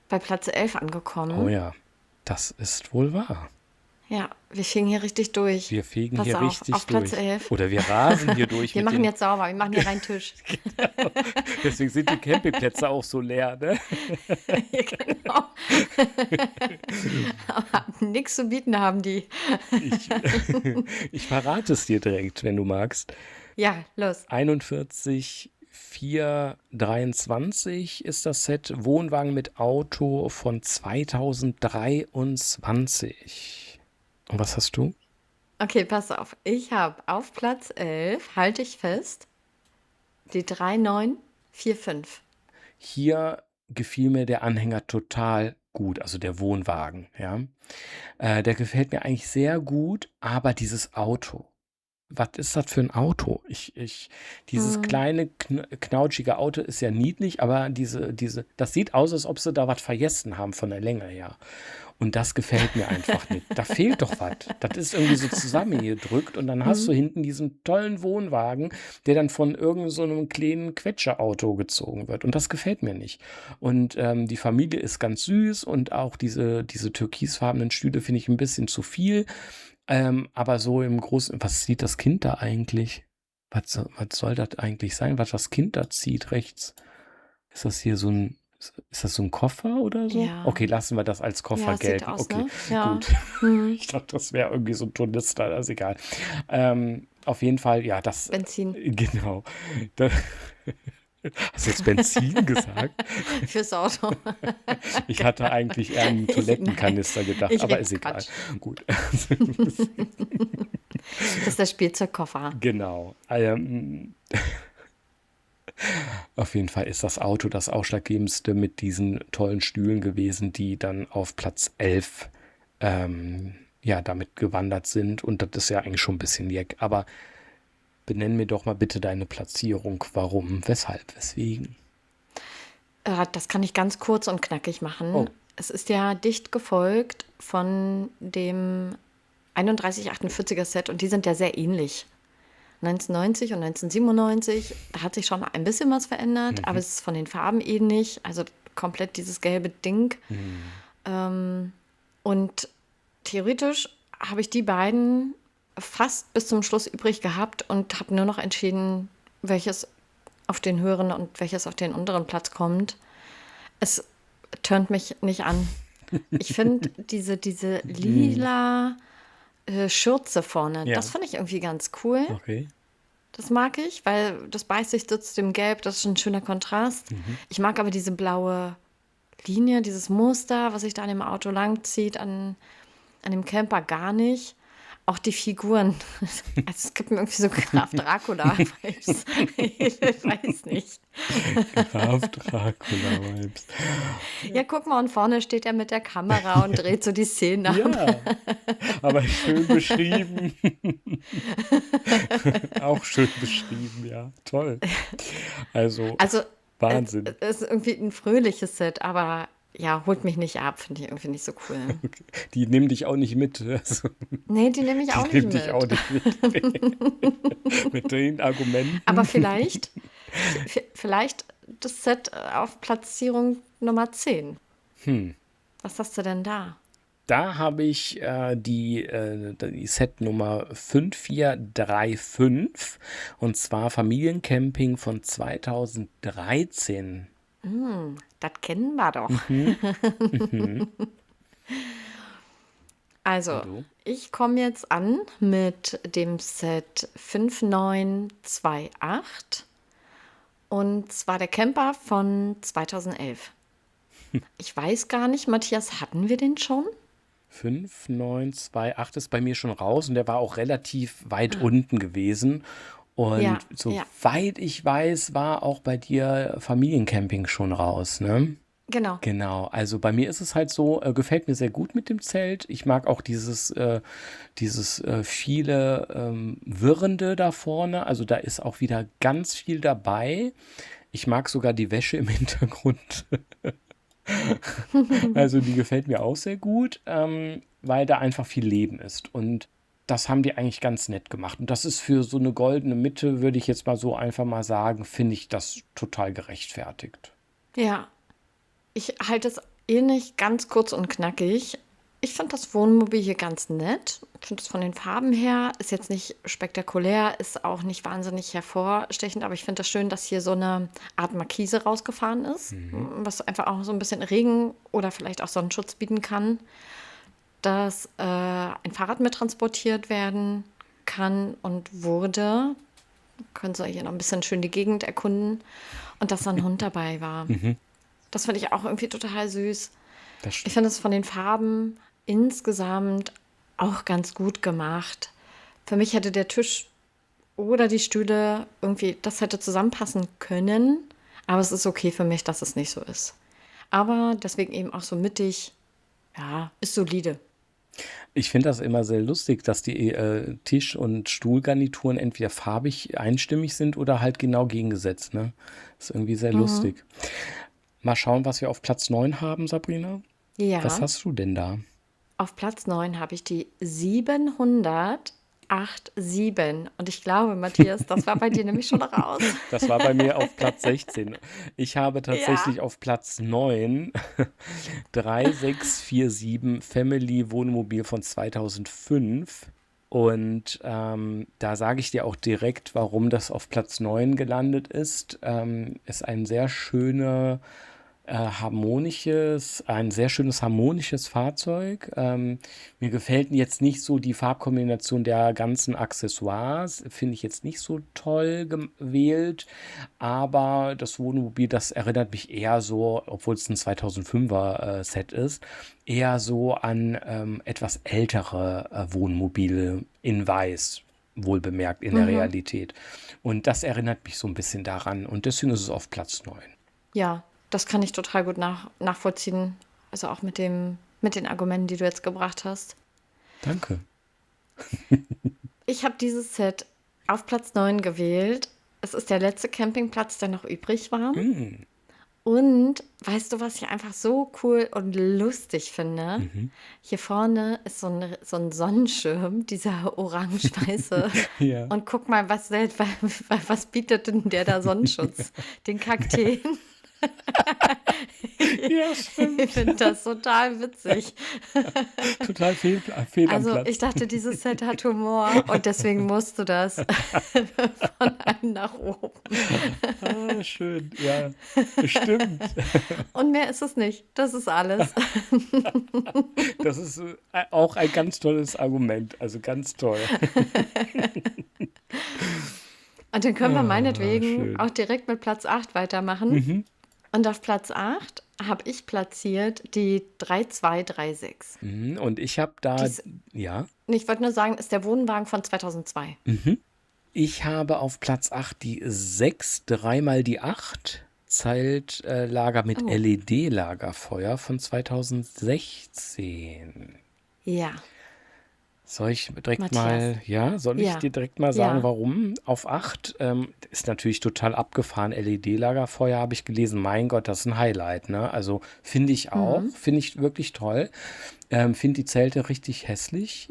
bei Platz 11 Oh angekommen. ja, das ist wohl wahr. Ja, wir fegen hier richtig durch. Wir fegen Pass hier auf, richtig auf Platz durch. 11. Oder wir rasen hier durch Wir mit machen den. jetzt sauber, wir machen hier rein Tisch. Deswegen sind die Campingplätze auch so leer, ne? Genau. Aber nichts zu bieten haben die. Ich, ich verrate es dir direkt, wenn du magst. Ja, los. 41,423 ist das Set Wohnwagen mit Auto von 2023. Und was hast du? Okay, pass auf. Ich habe auf Platz 11, halte ich fest, die 3945. Hier gefiel mir der Anhänger total gut, also der Wohnwagen, ja. Der gefällt mir eigentlich sehr gut, aber dieses Auto. Was ist das für ein Auto? Dieses Hm. kleine, knautschige Auto ist ja niedlich, aber das sieht aus, als ob sie da was vergessen haben von der Länge her. Und das gefällt mir einfach nicht. Da fehlt doch was. Das ist irgendwie so zusammengedrückt und dann hast du hinten diesen tollen Wohnwagen, der dann von irgend so einem kleinen Quetscherauto gezogen wird. Und das gefällt mir nicht. Und die Familie ist ganz süß und auch diese türkisfarbenen Stühle finde ich ein bisschen zu viel. Aber so im Großen, was sieht das Kind da eigentlich? Was soll das eigentlich sein, was das Kind da zieht rechts? Ist das so ein Koffer oder so? Ja. Okay, lassen wir das als Koffer Ja, sieht gelten. aus, Okay, ne? Ja. gut. Hm. Ich dachte, das wäre irgendwie so ein Tornister, das ist egal. Auf jeden Fall, ja, Benzin genau. Da, hast du jetzt Benzin gesagt? fürs Auto. Ich hatte eigentlich eher an einen Toilettenkanister gedacht, Ich aber rede ist egal. Quatsch. Gut. Das ist der Spielzeugkoffer. Genau. Auf jeden Fall ist das Auto das Ausschlaggebendste mit diesen tollen Stühlen gewesen, die dann auf Platz 11 ja, damit gewandert sind. Und das ist ja eigentlich schon ein bisschen jeck. Aber benenn mir doch mal bitte deine Platzierung. Warum, weshalb, weswegen? Das kann ich ganz kurz und knackig machen. Oh. Es ist ja dicht gefolgt von dem 3148er Set und die sind ja sehr ähnlich. 1990 und 1997, da hat sich schon ein bisschen was verändert, aber es ist von den Farben ähnlich, also komplett dieses gelbe Ding. Und theoretisch habe ich die beiden fast bis zum Schluss übrig gehabt und habe nur noch entschieden, welches auf den höheren und welches auf den unteren Platz kommt. Es turnt mich nicht an. Ich finde diese lila Schürze vorne, Ja. das finde ich irgendwie ganz cool. Okay. Das mag ich, weil das beißt sich so zu dem Gelb, das ist ein schöner Kontrast. Ich mag aber diese blaue Linie, dieses Muster, was sich da an dem Auto langzieht, an dem Camper gar nicht. Auch die Figuren. Also es gibt mir irgendwie so Graf Dracula-Vibes. Ich weiß nicht. Graf Dracula-Vibes. Ja, guck mal, und vorne steht er mit der Kamera und dreht so die Szenen ab. Ja, aber schön beschrieben. Auch schön beschrieben, ja. Toll. Also Wahnsinn. Es ist irgendwie ein fröhliches Set, aber ja, holt mich nicht ab, finde ich irgendwie nicht so cool. Okay. Die nehmen dich auch nicht mit. Also, Nee, die nehme ich auch die nicht nehmen dich mit. auch nicht mit. Mit den Argumenten. Aber vielleicht das Set auf Platzierung Nummer 10. Was hast du denn da? Da habe ich die Setnummer 5435 und zwar Familiencamping von 2013. Das kennen wir doch. Also, Und du? ich komme jetzt an mit dem Set 5928 und zwar der Camper von 2011. Ich weiß gar nicht, Matthias, hatten wir den schon? 5928 ist bei mir schon raus und der war auch relativ weit unten gewesen. Und Ja, ja. soweit ich weiß, war auch bei dir Familiencamping schon raus, ne? Genau. Genau, also bei mir ist es halt so, gefällt mir sehr gut mit dem Zelt. Ich mag auch dieses viele Wirrende da vorne. Also da ist auch wieder ganz viel dabei. Ich mag sogar die Wäsche im Hintergrund. Also die gefällt mir auch sehr gut, weil da einfach viel Leben ist. Und das haben die eigentlich ganz nett gemacht. Und das ist für so eine goldene Mitte, würde ich jetzt mal so einfach mal sagen, finde ich das total gerechtfertigt. Ja, ich halte es ähnlich ganz kurz und knackig. Ich finde das Wohnmobil hier ganz nett. Ich finde es von den Farben her, ist jetzt nicht spektakulär, ist auch nicht wahnsinnig hervorstechend, aber ich finde das schön, dass hier so eine Art Markise rausgefahren ist, Mhm. was einfach auch so ein bisschen Regen oder vielleicht auch Sonnenschutz bieten kann, dass ein Fahrrad mit transportiert werden kann und wurde. Können Sie hier noch ein bisschen schön die Gegend erkunden und dass da ein Hund dabei war. Mhm. Das finde ich auch irgendwie total süß. Das Ich stimmt. finde es von den Farben insgesamt auch ganz gut gemacht. Für mich hätte der Tisch oder die Stühle irgendwie, das hätte zusammenpassen können, aber es ist okay für mich, dass es nicht so ist. Aber deswegen eben auch so mittig, ja, ist solide. Ich finde das immer sehr lustig, dass die Tisch- und Stuhlgarnituren entweder farbig einstimmig sind oder halt genau gegengesetzt. Ne? Ist irgendwie sehr Mhm. lustig. Mal schauen, was wir auf Platz 9 haben, Sabrina. Was Ja, hast du denn da? auf Platz 9 habe ich die 787. Und ich glaube, Matthias, das war bei dir nämlich schon raus. Das war bei mir auf Platz 16. Ich habe Ja. tatsächlich auf Platz 9 3647 Family Wohnmobil von 2005. Und da sage ich dir auch direkt, warum das auf Platz 9 gelandet ist. Ist ein sehr schönes harmonisches Fahrzeug. Mir gefällt jetzt nicht so die Farbkombination der ganzen Accessoires, finde ich jetzt nicht so toll gewählt, aber das Wohnmobil, das erinnert mich eher so, obwohl es ein 2005er Set ist, eher so an etwas ältere Wohnmobile in Weiß, wohlbemerkt in der Mhm. Realität. Und das erinnert mich so ein bisschen daran und deswegen ist es auf Platz 9. Ja, das kann ich total gut nachvollziehen. Also auch mit den Argumenten, die du jetzt gebracht hast. Danke. Ich habe dieses Set auf Platz 9 gewählt. Es ist der letzte Campingplatz, der noch übrig war. Mm. Und weißt du, was ich einfach so cool und lustig finde? Mhm. Hier vorne ist so ein Sonnenschirm, dieser orange-weiße. Ja. Und guck mal, was bietet denn der da Sonnenschutz? Den Kakteen. Ja, Ich stimmt. finde das total witzig. Total fehl am Also ich Platz. dachte, dieses Set hat Humor und deswegen musst du das von einem nach oben. Ah, schön. Ja, stimmt. Und mehr ist es nicht. Das ist alles. Das ist auch ein ganz tolles Argument. Also ganz toll. Und dann können wir Ah, meinetwegen schön. auch direkt mit Platz 8 weitermachen. Mhm. Und auf Platz 8 habe ich platziert die 3236. Mhm. Und ich habe Die da, ist, ja, ich wollte nur sagen, ist der Wohnwagen von 2002. mhm. Ich habe auf Platz 8 die 6 3 mal die 8 Zeltlager mit Oh, LED-Lagerfeuer von 2016. ja. Matthias. Soll ich Ja, dir direkt mal sagen, ja. warum? Auf 8 ist natürlich total abgefahren. LED-Lagerfeuer habe ich gelesen. Mein Gott, das ist ein Highlight, ne? Also finde ich auch. Hm. Finde ich wirklich toll. Finde die Zelte richtig hässlich.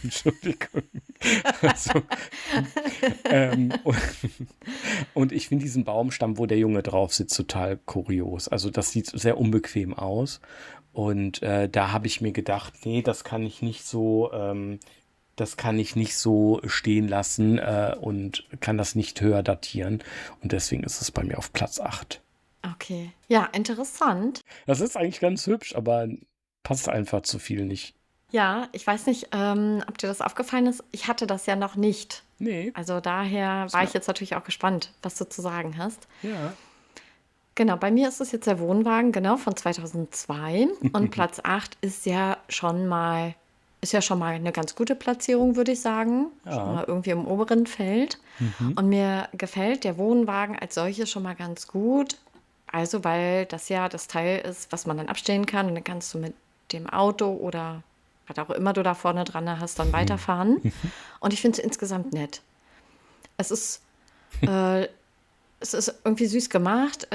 Entschuldigung. Also, und, und ich finde diesen Baumstamm, wo der Junge drauf sitzt, total kurios. Also das sieht sehr unbequem aus. Und da habe ich mir gedacht, nee, das kann ich nicht so stehen lassen und kann das nicht höher datieren. Und deswegen ist es bei mir auf Platz 8. Okay. Ja, interessant. Das ist eigentlich ganz hübsch, aber passt einfach zu viel nicht. Ja, ich weiß nicht, ob dir das aufgefallen ist. Ich hatte das ja noch nicht. Nee, Also daher ist war mir, ich jetzt natürlich auch gespannt, was du zu sagen hast. ja. Genau, bei mir ist es jetzt der Wohnwagen, genau, von 2002. Und Platz 8 ist ja schon mal eine ganz gute Platzierung, würde ich sagen. Schon Ja. mal irgendwie im oberen Feld. Mhm. Und mir gefällt der Wohnwagen als solches schon mal ganz gut. Also, weil das ja das Teil ist, was man dann abstellen kann. Und dann kannst du mit dem Auto oder was auch immer du da vorne dran hast, dann weiterfahren. Und ich finde es insgesamt nett. Es ist äh, es ist irgendwie süß gemacht.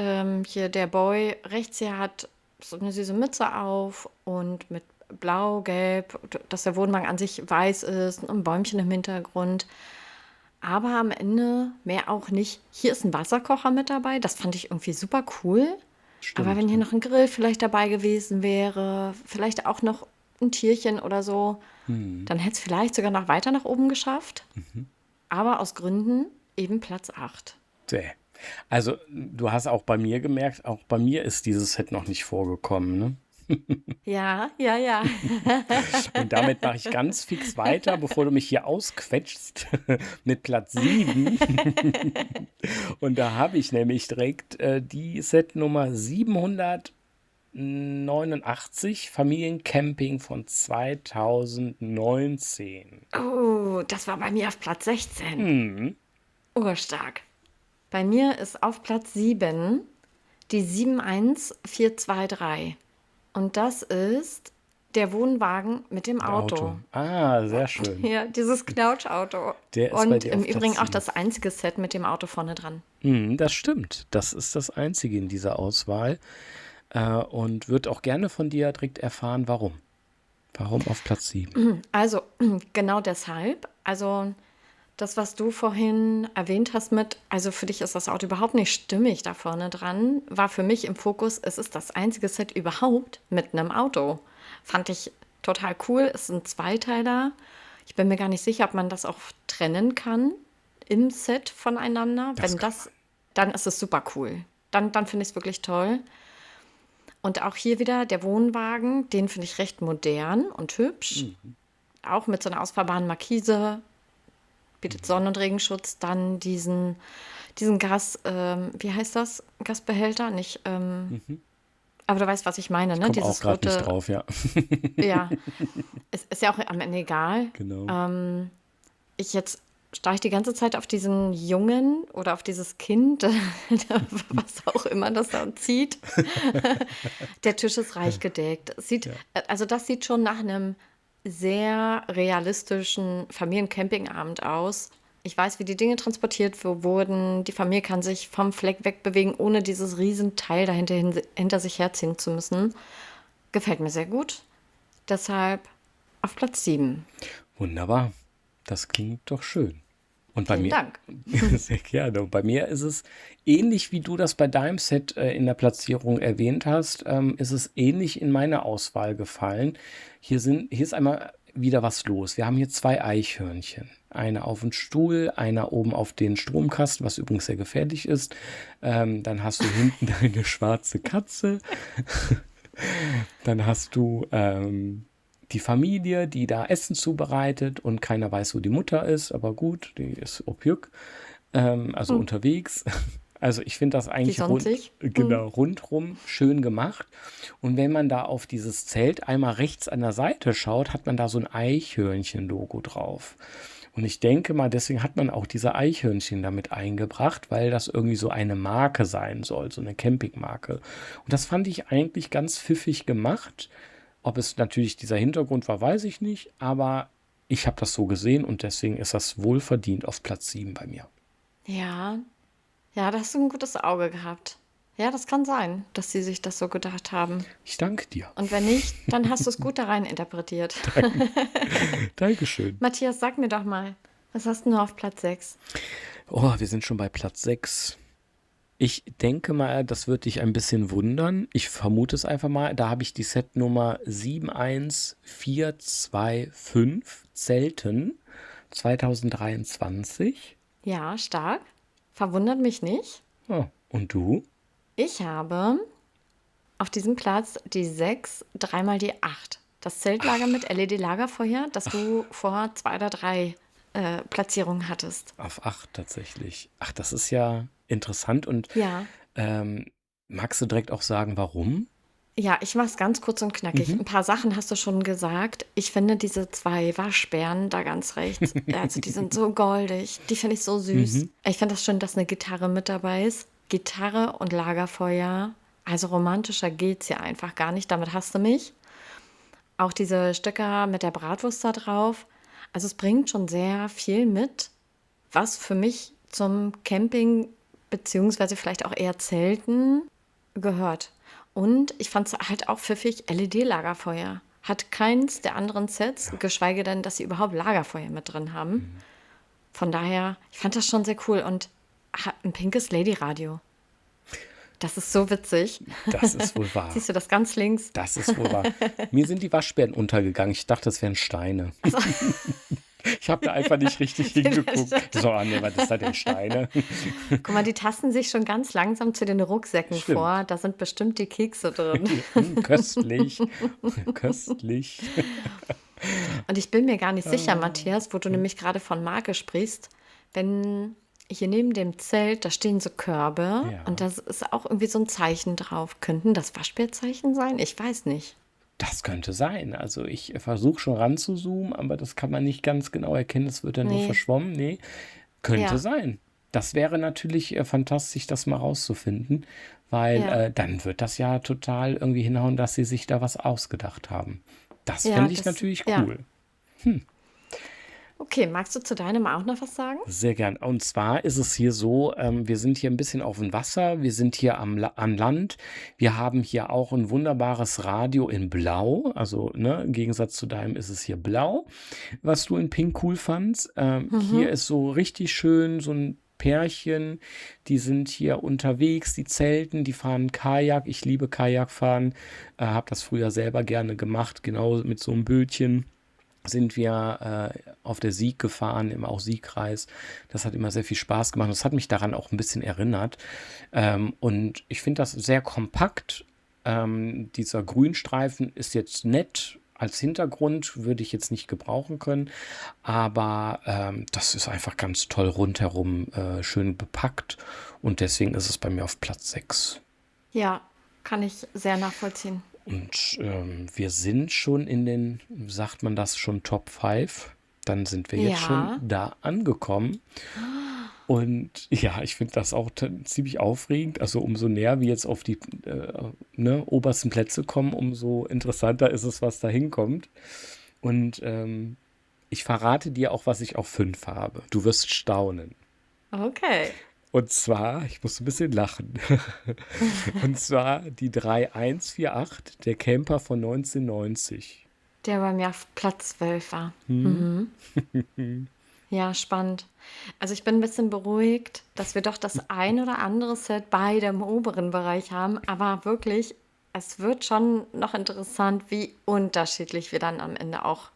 Hier der Boy rechts hier hat so eine süße Mütze auf und mit Blau, Gelb, dass der Wohnwagen an sich weiß ist und ein Bäumchen im Hintergrund. Aber am Ende mehr auch nicht. Hier ist ein Wasserkocher mit dabei. Das fand ich irgendwie super cool. Aber wenn Stimmt. hier noch ein Grill vielleicht dabei gewesen wäre, vielleicht auch noch ein Tierchen oder so, Mhm. dann hätte es vielleicht sogar noch weiter nach oben geschafft. Aber aus Gründen eben Platz 8. Zäh. Also, du hast auch bei mir gemerkt, auch bei mir ist dieses Set noch nicht vorgekommen, ne? Ja, ja, ja. Und damit mache ich ganz fix weiter, bevor du mich hier ausquetschst, mit Platz 7. Und da habe ich nämlich direkt die Setnummer 789, Familiencamping von 2019. Oh, das war bei mir auf Platz 16. Hm, Urstark. Bei mir ist auf Platz 7 die 71423. Und das ist der Wohnwagen mit dem Auto. Auto. Ah, sehr schön. Ja, dieses Knautschauto. Der ist bei Und dir im auf Platz Übrigen auch 7. das einzige Set mit dem Auto vorne dran. Das stimmt. Das ist das Einzige in dieser Auswahl. Und würde auch gerne von dir direkt erfahren, warum. Warum auf Platz 7? Also, genau deshalb. Also, das, was du vorhin erwähnt hast mit, also für dich ist das Auto überhaupt nicht stimmig da vorne dran, war für mich im Fokus, es ist das einzige Set überhaupt mit einem Auto. Fand ich total cool. Ist ein Zweiteiler. Ich bin mir gar nicht sicher, ob man das auch trennen kann im Set voneinander. Das Wenn kann das, dann ist es super cool. Dann finde ich es wirklich toll. Und auch hier wieder der Wohnwagen, den finde ich recht modern und hübsch. Auch mit so einer ausfahrbaren Markise, bietet Sonnen- und Regenschutz. Dann diesen Gas, wie heißt das? Gasbehälter? Nicht, aber du weißt, was ich meine, ne? komme auch Dieses gerade nicht rote, drauf, ja. ja, ist ja auch am Ende egal. Genau. Ich jetzt starre ich die ganze Zeit auf diesen Jungen oder auf dieses Kind, was auch immer das da zieht. Der Tisch ist reich gedeckt. Ja. Also das sieht schon nach einem sehr realistischen Familiencampingabend aus. Ich weiß, wie die Dinge transportiert wurden. Die Familie kann sich vom Fleck wegbewegen, ohne dieses Riesenteil dahinter hinter sich herziehen zu müssen. Gefällt mir sehr gut. Deshalb auf Platz 7. Wunderbar. Das klingt doch schön. Und bei Vielen mir, Dank. sehr gerne. Und bei mir ist es ähnlich, wie du das bei deinem Set in der Platzierung erwähnt hast, ist es ähnlich in meine Auswahl gefallen. Hier ist einmal wieder was los. Wir haben hier 2 Eichhörnchen. Einer auf dem Stuhl, einer oben auf den Stromkasten, was übrigens sehr gefährlich ist. Dann hast du hinten deine schwarze Katze. Dann hast du die Familie, die da Essen zubereitet und keiner weiß, wo die Mutter ist, aber gut, die ist Opjuk, also unterwegs. Also ich finde das Wie eigentlich sonstig. genau, rundrum schön gemacht. Und wenn man da auf dieses Zelt einmal rechts an der Seite schaut, hat man da so ein Eichhörnchen-Logo drauf. Und ich denke mal, deswegen hat man auch diese Eichhörnchen damit eingebracht, weil das irgendwie so eine Marke sein soll, so eine Campingmarke. Und das fand ich eigentlich ganz pfiffig gemacht. Ob es natürlich dieser Hintergrund war, weiß ich nicht, aber ich habe das so gesehen und deswegen ist das wohlverdient auf Platz 7 bei mir. Ja, ja, da hast du ein gutes Auge gehabt. Ja, das kann sein, dass sie sich das so gedacht haben. Ich danke dir. Und wenn nicht, dann hast du es gut da rein interpretiert. Dankeschön. Matthias, sag mir doch mal, was hast du auf Platz 6? Oh, wir sind schon bei Platz 6. Ich denke mal, das wird dich ein bisschen wundern. Ich vermute es einfach mal. Da habe ich die Setnummer 71425, Zelten 2023. Ja, stark. Verwundert mich nicht. Oh, und du? Ich habe auf diesem Platz die 6, dreimal die 8. Das Zeltlager mit LED-Lagerfeuer, das du vor 2 oder 3 Platzierungen hattest. Auf 8 tatsächlich. Ach, das ist ja interessant. Und Ja. magst du direkt auch sagen, warum? Ja, ich mache es ganz kurz und knackig. Ein paar Sachen hast du schon gesagt. Ich finde diese 2 Waschbären da ganz rechts, also die sind so goldig. Die finde ich so süß. Ich finde das schön, dass eine Gitarre mit dabei ist. Gitarre und Lagerfeuer. Also romantischer geht's ja einfach gar nicht. Damit hast du mich. Auch diese Stöcker mit der Bratwurst da drauf. Also es bringt schon sehr viel mit, was für mich zum Camping beziehungsweise vielleicht auch eher Zelten gehört. Und ich fand es halt auch pfiffig, LED-Lagerfeuer. Hat keins der anderen Sets, Ja. geschweige denn, dass sie überhaupt Lagerfeuer mit drin haben. Von daher, ich fand das schon sehr cool. Und ein pinkes Lady-Radio. Das ist so witzig. Das ist wohl wahr. Siehst du das ganz links? Das ist wohl wahr. Mir sind die Waschbären untergegangen. Ich dachte, das wären Steine. Ich habe da einfach nicht richtig hingeguckt. So, nee, was ist da denn Steine? Guck mal, die tasten sich schon ganz langsam zu den Rucksäcken Stimmt. vor. Da sind bestimmt die Kekse drin. Köstlich. Köstlich. Und ich bin mir gar nicht sicher, Matthias, wo du nämlich gerade von Marke sprichst, wenn hier neben dem Zelt, da stehen so Körbe Ja. und da ist auch irgendwie so ein Zeichen drauf. Könnten das Waschbärzeichen sein? Ich weiß nicht. Das könnte sein. Also ich versuche schon ranzuzoomen, aber das kann man nicht ganz genau erkennen. Es wird dann nur Nee. verschwommen. Nee, könnte Ja. sein. Das wäre natürlich fantastisch, das mal rauszufinden, weil Ja. dann wird das ja total irgendwie hinhauen, dass sie sich da was ausgedacht haben. Das Ja, fände ich das, natürlich ja. cool. Okay, magst du zu deinem auch noch was sagen? Sehr gern. Und zwar ist es hier so, wir sind hier ein bisschen auf dem Wasser, wir sind hier am Land. Wir haben hier auch ein wunderbares Radio in Blau. Also, ne, im Gegensatz zu deinem ist es hier blau, was du in Pink cool fandst. Hier ist so richtig schön so ein Pärchen, die sind hier unterwegs, die zelten, die fahren Kajak. Ich liebe Kajakfahren, habe das früher selber gerne gemacht, genau mit so einem Bötchen sind wir auf der Sieg gefahren, im auch Siegkreis. Das hat immer sehr viel Spaß gemacht. Das hat mich daran auch ein bisschen erinnert. Und ich finde das sehr kompakt. Dieser Grünstreifen ist jetzt nett. Als Hintergrund würde ich jetzt nicht gebrauchen können. Aber das ist einfach ganz toll rundherum schön bepackt. Und deswegen ist es bei mir auf Platz 6. Ja, kann ich sehr nachvollziehen. Und wir sind schon in den, sagt man das schon, Top 5. Dann sind wir jetzt schon Ja. da angekommen. Und ja, ich finde das auch ziemlich aufregend. Also umso näher wir jetzt auf die obersten Plätze kommen, umso interessanter ist es, was da hinkommt. Und ich verrate dir auch, was ich auf 5 habe. Du wirst staunen. Okay. Und zwar, ich muss ein bisschen lachen. Und zwar die 3148, der Camper von 1990. Der bei mir auf Platz 12 war. Ja, spannend. Also ich bin ein bisschen beruhigt, dass wir doch das ein oder andere Set beide im oberen Bereich haben. Aber wirklich, es wird schon noch interessant, wie unterschiedlich wir dann am Ende auch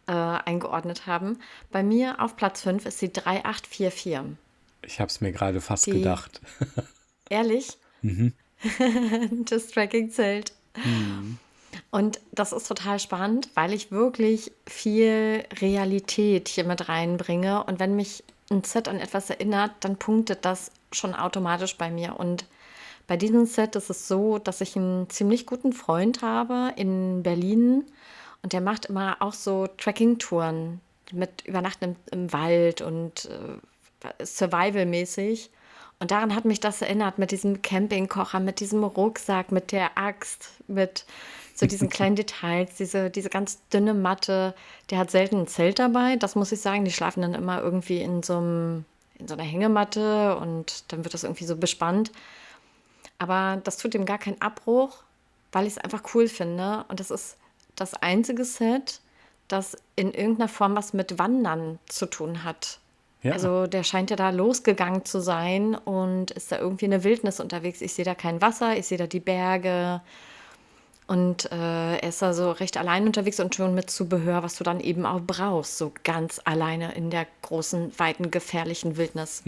eingeordnet haben. Bei mir auf Platz 5 ist die 3844. Ich habe es mir gerade fast Die, gedacht. ehrlich, das Trekking-Zelt. Und das ist total spannend, weil ich wirklich viel Realität hier mit reinbringe. Und wenn mich ein Set an etwas erinnert, dann punktet das schon automatisch bei mir. Und bei diesem Set ist es so, dass ich einen ziemlich guten Freund habe in Berlin. Und der macht immer auch so Trekking-Touren mit Übernachten im Wald und Survival-mäßig. Und daran hat mich das erinnert, mit diesem Campingkocher, mit diesem Rucksack, mit der Axt, mit so diesen kleinen Details, diese ganz dünne Matte. Der hat selten ein Zelt dabei, das muss ich sagen. Die schlafen dann immer irgendwie in so einer Hängematte und dann wird das irgendwie so bespannt. Aber das tut ihm gar keinen Abbruch, weil ich es einfach cool finde. Und das ist das einzige Set, das in irgendeiner Form was mit Wandern zu tun hat. Ja, Also der scheint ja da losgegangen zu sein und ist da irgendwie in der Wildnis unterwegs. Ich sehe da kein Wasser, ich sehe da die Berge und er ist da so recht allein unterwegs und schon mit Zubehör, was du dann eben auch brauchst, so ganz alleine in der großen, weiten, gefährlichen Wildnis.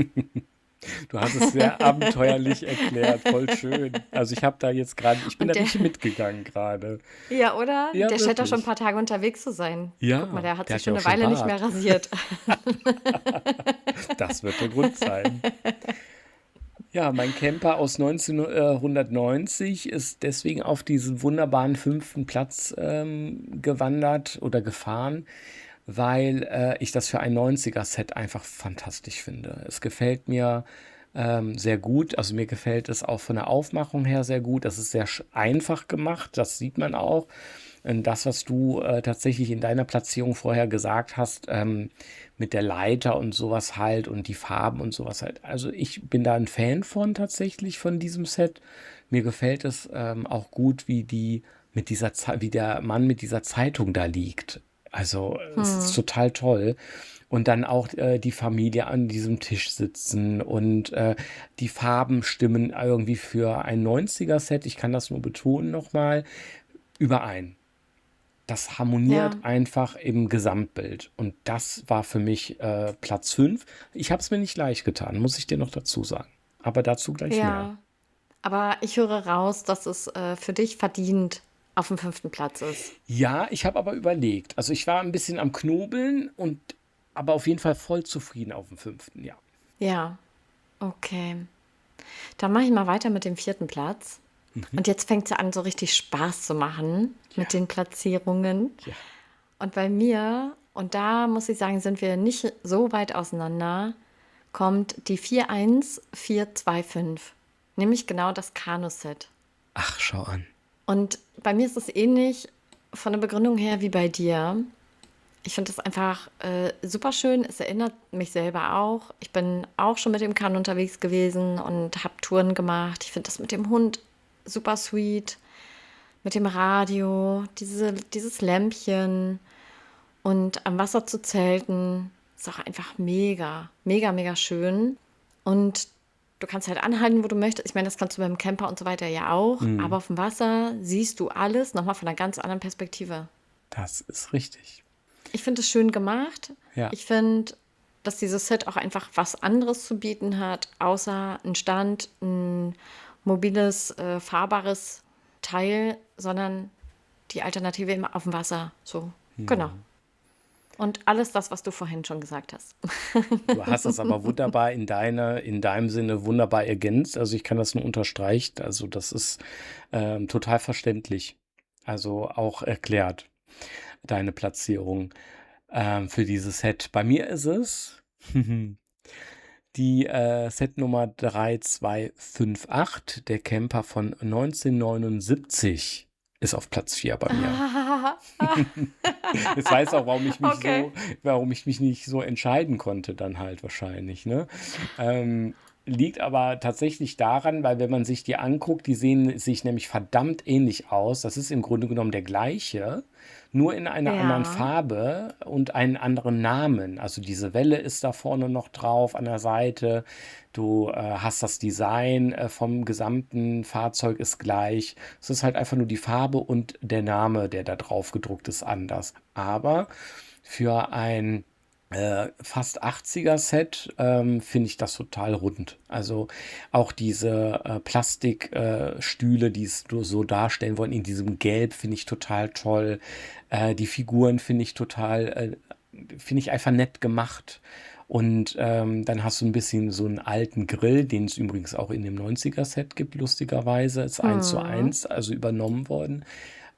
du hast es sehr abenteuerlich erklärt. Voll schön. Also ich habe da jetzt gerade, ich bin Und da der, richtig mitgegangen gerade. ja, oder? Ja, Der scheint da schon ein wirklich. paar Tage unterwegs zu sein. Guck mal, Ja, der hat der sich hat ja schon auch eine schon Weile nicht mehr Bart. rasiert. Das wird der Grund sein. Ja, mein Camper aus 1990 ist deswegen auf diesen wunderbaren 5. Platz gewandert oder gefahren, weil ich das für ein 90er-Set einfach fantastisch finde. Es gefällt mir sehr gut. Also mir gefällt es auch von der Aufmachung her sehr gut. Das ist sehr einfach gemacht, das sieht man auch. Das, was du tatsächlich in deiner Platzierung vorher gesagt hast, mit der Leiter und sowas halt und die Farben und sowas halt. Also ich bin da ein Fan von tatsächlich von diesem Set. Mir gefällt es auch gut, wie der Mann mit dieser Zeitung da liegt. Also es ist Hm. total toll. Und dann auch die Familie an diesem Tisch sitzen und die Farben stimmen irgendwie für ein 90er-Set, ich kann das nur betonen nochmal, überein. Das harmoniert Ja, einfach im Gesamtbild. Und das war für mich Platz 5. Ich habe es mir nicht leicht getan, muss ich dir noch dazu sagen. Aber dazu gleich mehr. ja. Aber ich höre raus, dass es für dich verdient auf dem fünften Platz ist. Ja, ich habe aber überlegt. Also ich war ein bisschen am Knobeln und aber auf jeden Fall voll zufrieden auf dem fünften, ja. Ja, okay. Dann mache ich mal weiter mit dem vierten Platz. Mhm. Und jetzt fängt es an, so richtig Spaß zu machen Ja, mit den Platzierungen. ja. Und bei mir, und da muss ich sagen, sind wir nicht so weit auseinander, kommt die 41425. Nämlich genau das Kanuset. Ach, schau an. Und bei mir ist es ähnlich von der Begründung her wie bei dir. Ich finde es einfach super schön. Es erinnert mich selber auch. Ich bin auch schon mit dem Kanu unterwegs gewesen und habe Touren gemacht. Ich finde das mit dem Hund super sweet, mit dem Radio, dieses Lämpchen und am Wasser zu zelten. Ist auch einfach mega, mega, mega schön. Und du kannst halt anhalten, wo du möchtest. Ich meine, das kannst du beim Camper und so weiter ja auch. Aber Mhm. auf dem Wasser siehst du alles nochmal von einer ganz anderen Perspektive. Das ist richtig. Ich finde es schön gemacht. Ja. Ich finde, dass dieses Set auch einfach was anderes zu bieten hat, außer ein Stand, ein mobiles, fahrbares Teil, sondern die Alternative immer auf dem Wasser. So, genau. Mhm. Und alles das, was du vorhin schon gesagt hast. Du hast es aber wunderbar in deinem Sinne wunderbar ergänzt. Also ich kann das nur unterstreichen. Also das ist total verständlich. Also auch erklärt, deine Platzierung für dieses Set. Bei mir ist es die Setnummer 3258, der Camper von 1979, ist auf Platz 4 bei mir. Jetzt weiß auch, Okay. warum ich mich nicht so entscheiden konnte dann halt wahrscheinlich, ne? Liegt aber tatsächlich daran, weil wenn man sich die anguckt, die sehen sich nämlich verdammt ähnlich aus. Das ist im Grunde genommen der gleiche, nur in einer anderen Ja. Farbe und einen anderen Namen. Also diese Welle ist da vorne noch drauf an der Seite. Du hast das Design vom gesamten Fahrzeug ist gleich. Es ist halt einfach nur die Farbe und der Name, der da drauf gedruckt ist, anders. Aber für ein fast 80er-Set finde ich das total rund. Also auch diese Plastikstühle, Stühle, die es so darstellen wollen, in diesem Gelb finde ich total toll. Die Figuren finde ich einfach nett gemacht. Und dann hast du ein bisschen so einen alten Grill, den es übrigens auch in dem 90er-Set gibt, lustigerweise. Ist eins zu Hm. eins, also übernommen worden.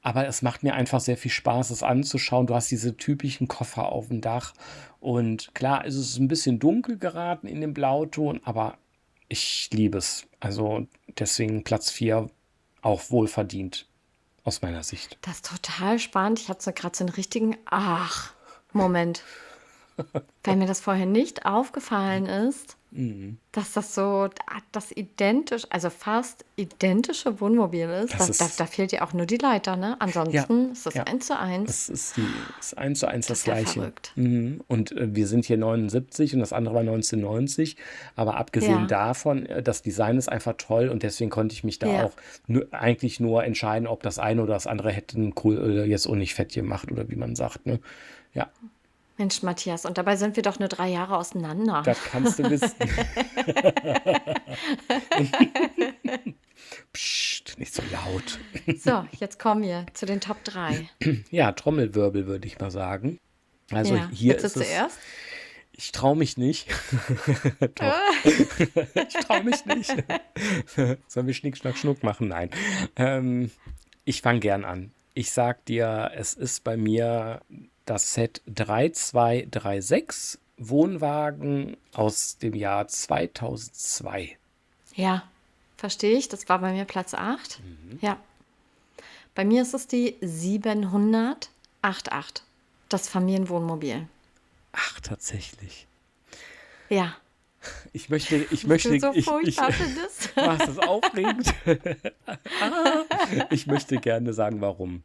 Aber es macht mir einfach sehr viel Spaß, es anzuschauen. Du hast diese typischen Koffer auf dem Dach. Und klar, es ist ein bisschen dunkel geraten in dem Blauton, aber ich liebe es. Also deswegen Platz 4 auch wohlverdient aus meiner Sicht. Das ist total spannend. Ich hatte so gerade so einen richtigen Moment, weil mir das vorher nicht aufgefallen ist, Mhm. dass das so das identisch, also fast identische Wohnmobil ist. Das Da ist, fehlt ja auch nur die Leiter, ne? ja, Ansonsten ist das ja. eins zu eins. Es ist eins zu eins Das das ist ja Gleiche. verrückt. Mhm. Und wir sind hier 79 und das andere war 1990. Aber abgesehen Ja, davon, das Design ist einfach toll und deswegen konnte ich mich da ja. auch eigentlich nur entscheiden, ob das eine oder das andere hätten cool jetzt auch nicht fett gemacht oder wie man sagt. Ne? Ja, Mensch, Matthias, und dabei sind wir doch nur 3 Jahre auseinander. das kannst du wissen. Psst, nicht so laut. So, jetzt kommen wir zu den Top 3. Ja, Trommelwirbel würde ich mal sagen. Also Ja, hier willst du ist es. zuerst? Ich traue mich nicht. Doch, ich traue mich nicht. Sollen wir Schnick, Schnack, Schnuck machen? Nein. Ich fange gern an. Ich sag dir, es ist bei mir das Set 3236 Wohnwagen aus dem Jahr 2002. Ja, verstehe ich. Das war bei mir Platz 8. Ja. Bei mir ist es die 788, das Familienwohnmobil. Ach, tatsächlich. Ja, Ich was du möchte, so ich furchtbar findest. machst es aufregend. Ah, ich möchte gerne sagen, warum.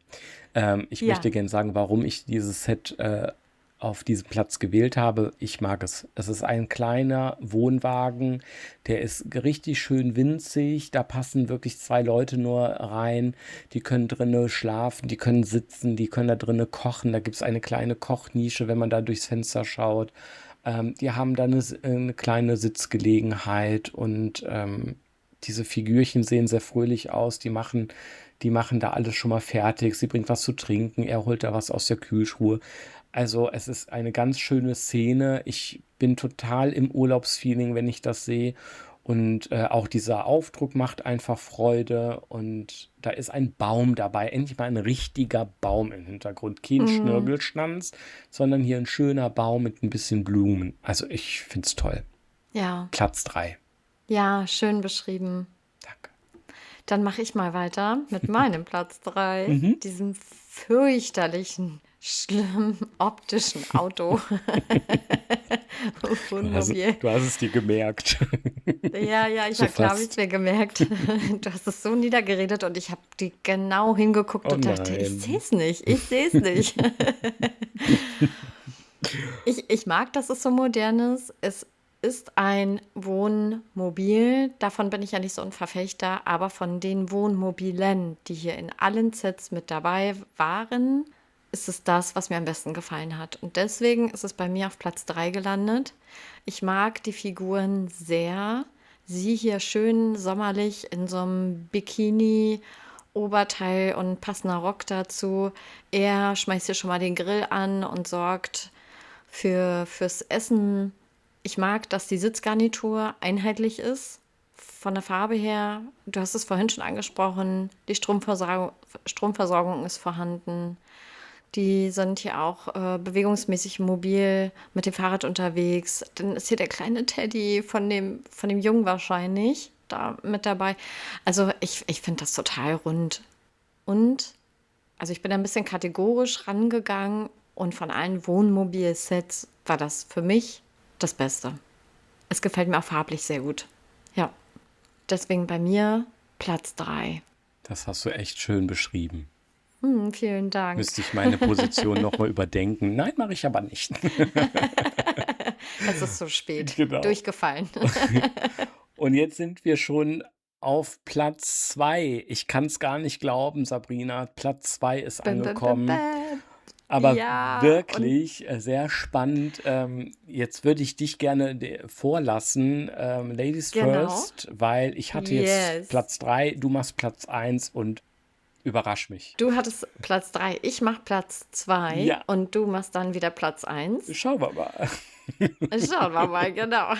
Ich möchte Ja. gerne sagen, warum ich dieses Set auf diesem Platz gewählt habe. Ich mag es. Es ist ein kleiner Wohnwagen, der ist richtig schön winzig. Da passen wirklich zwei Leute nur rein. Die können drinnen schlafen, die können sitzen, die können da drinnen kochen. Da gibt es eine kleine Kochnische, wenn man da durchs Fenster schaut. Die haben dann eine kleine Sitzgelegenheit und diese Figürchen sehen sehr fröhlich aus. Die machen da alles schon mal fertig. Sie bringt was zu trinken, er holt da was aus der Kühltruhe. Also es ist eine ganz schöne Szene. Ich bin total im Urlaubsfeeling, wenn ich das sehe. Und auch dieser Aufdruck macht einfach Freude. Und da ist ein Baum dabei. Endlich mal ein richtiger Baum im Hintergrund. Kein Mm, Schnörkelschnanz, sondern hier ein schöner Baum mit ein bisschen Blumen. Also ich finde es toll. ja, Platz 3. ja, schön beschrieben. Danke. Dann mache ich mal weiter mit meinem Platz 3, Mhm. diesem fürchterlichen, schlimmen optischen Auto. Wohnmobil. Du hast es dir gemerkt. Ja, ja, So klar habe ich es fast. mir gemerkt. Du hast es so niedergeredet und ich habe die genau hingeguckt Oh und dachte, ich sehe nein. es nicht, ich sehe es nicht. Ich mag, dass es so modern ist. Es ist ein Wohnmobil. Davon bin ich ja nicht so ein Verfechter, aber von den Wohnmobilen, die hier in allen Sets mit dabei waren, ist es das, was mir am besten gefallen hat. Und deswegen ist es bei mir auf Platz 3 gelandet. Ich mag die Figuren sehr. Sie hier schön sommerlich in so einem Bikini. Oberteil und passender Rock dazu. Er schmeißt hier schon mal den Grill an und sorgt fürs Essen. Ich mag, dass die Sitzgarnitur einheitlich ist. Von der Farbe her, du hast es vorhin schon angesprochen, die Stromversorgung ist vorhanden. Die sind hier auch bewegungsmäßig mobil mit dem Fahrrad unterwegs. Dann ist hier der kleine Teddy von dem Jungen wahrscheinlich da mit dabei. Also ich finde das total rund. Und also ich bin da ein bisschen kategorisch rangegangen und von allen Wohnmobil-Sets war das für mich das Beste. Es gefällt mir auch farblich sehr gut. Ja, deswegen bei mir Platz 3. Das hast du echt schön beschrieben. Vielen Dank. Müsste ich meine Position nochmal überdenken. Nein, mache ich aber nicht. Es ist so spät. Genau. Durchgefallen. Und jetzt sind wir schon auf Platz 2. Ich kann es gar nicht glauben, Sabrina. Platz 2 ist Bäm, bäm, bäm, angekommen. bäm. Aber Ja, und wirklich sehr spannend. Jetzt würde ich dich gerne vorlassen. Ladies genau. first, weil ich hatte jetzt Yes. Platz 3, du machst Platz 1 und überrasch mich. Du hattest Platz 3, ich mach Platz 2 Ja, und du machst dann wieder Platz 1. schauen wir mal. Schauen wir mal, genau.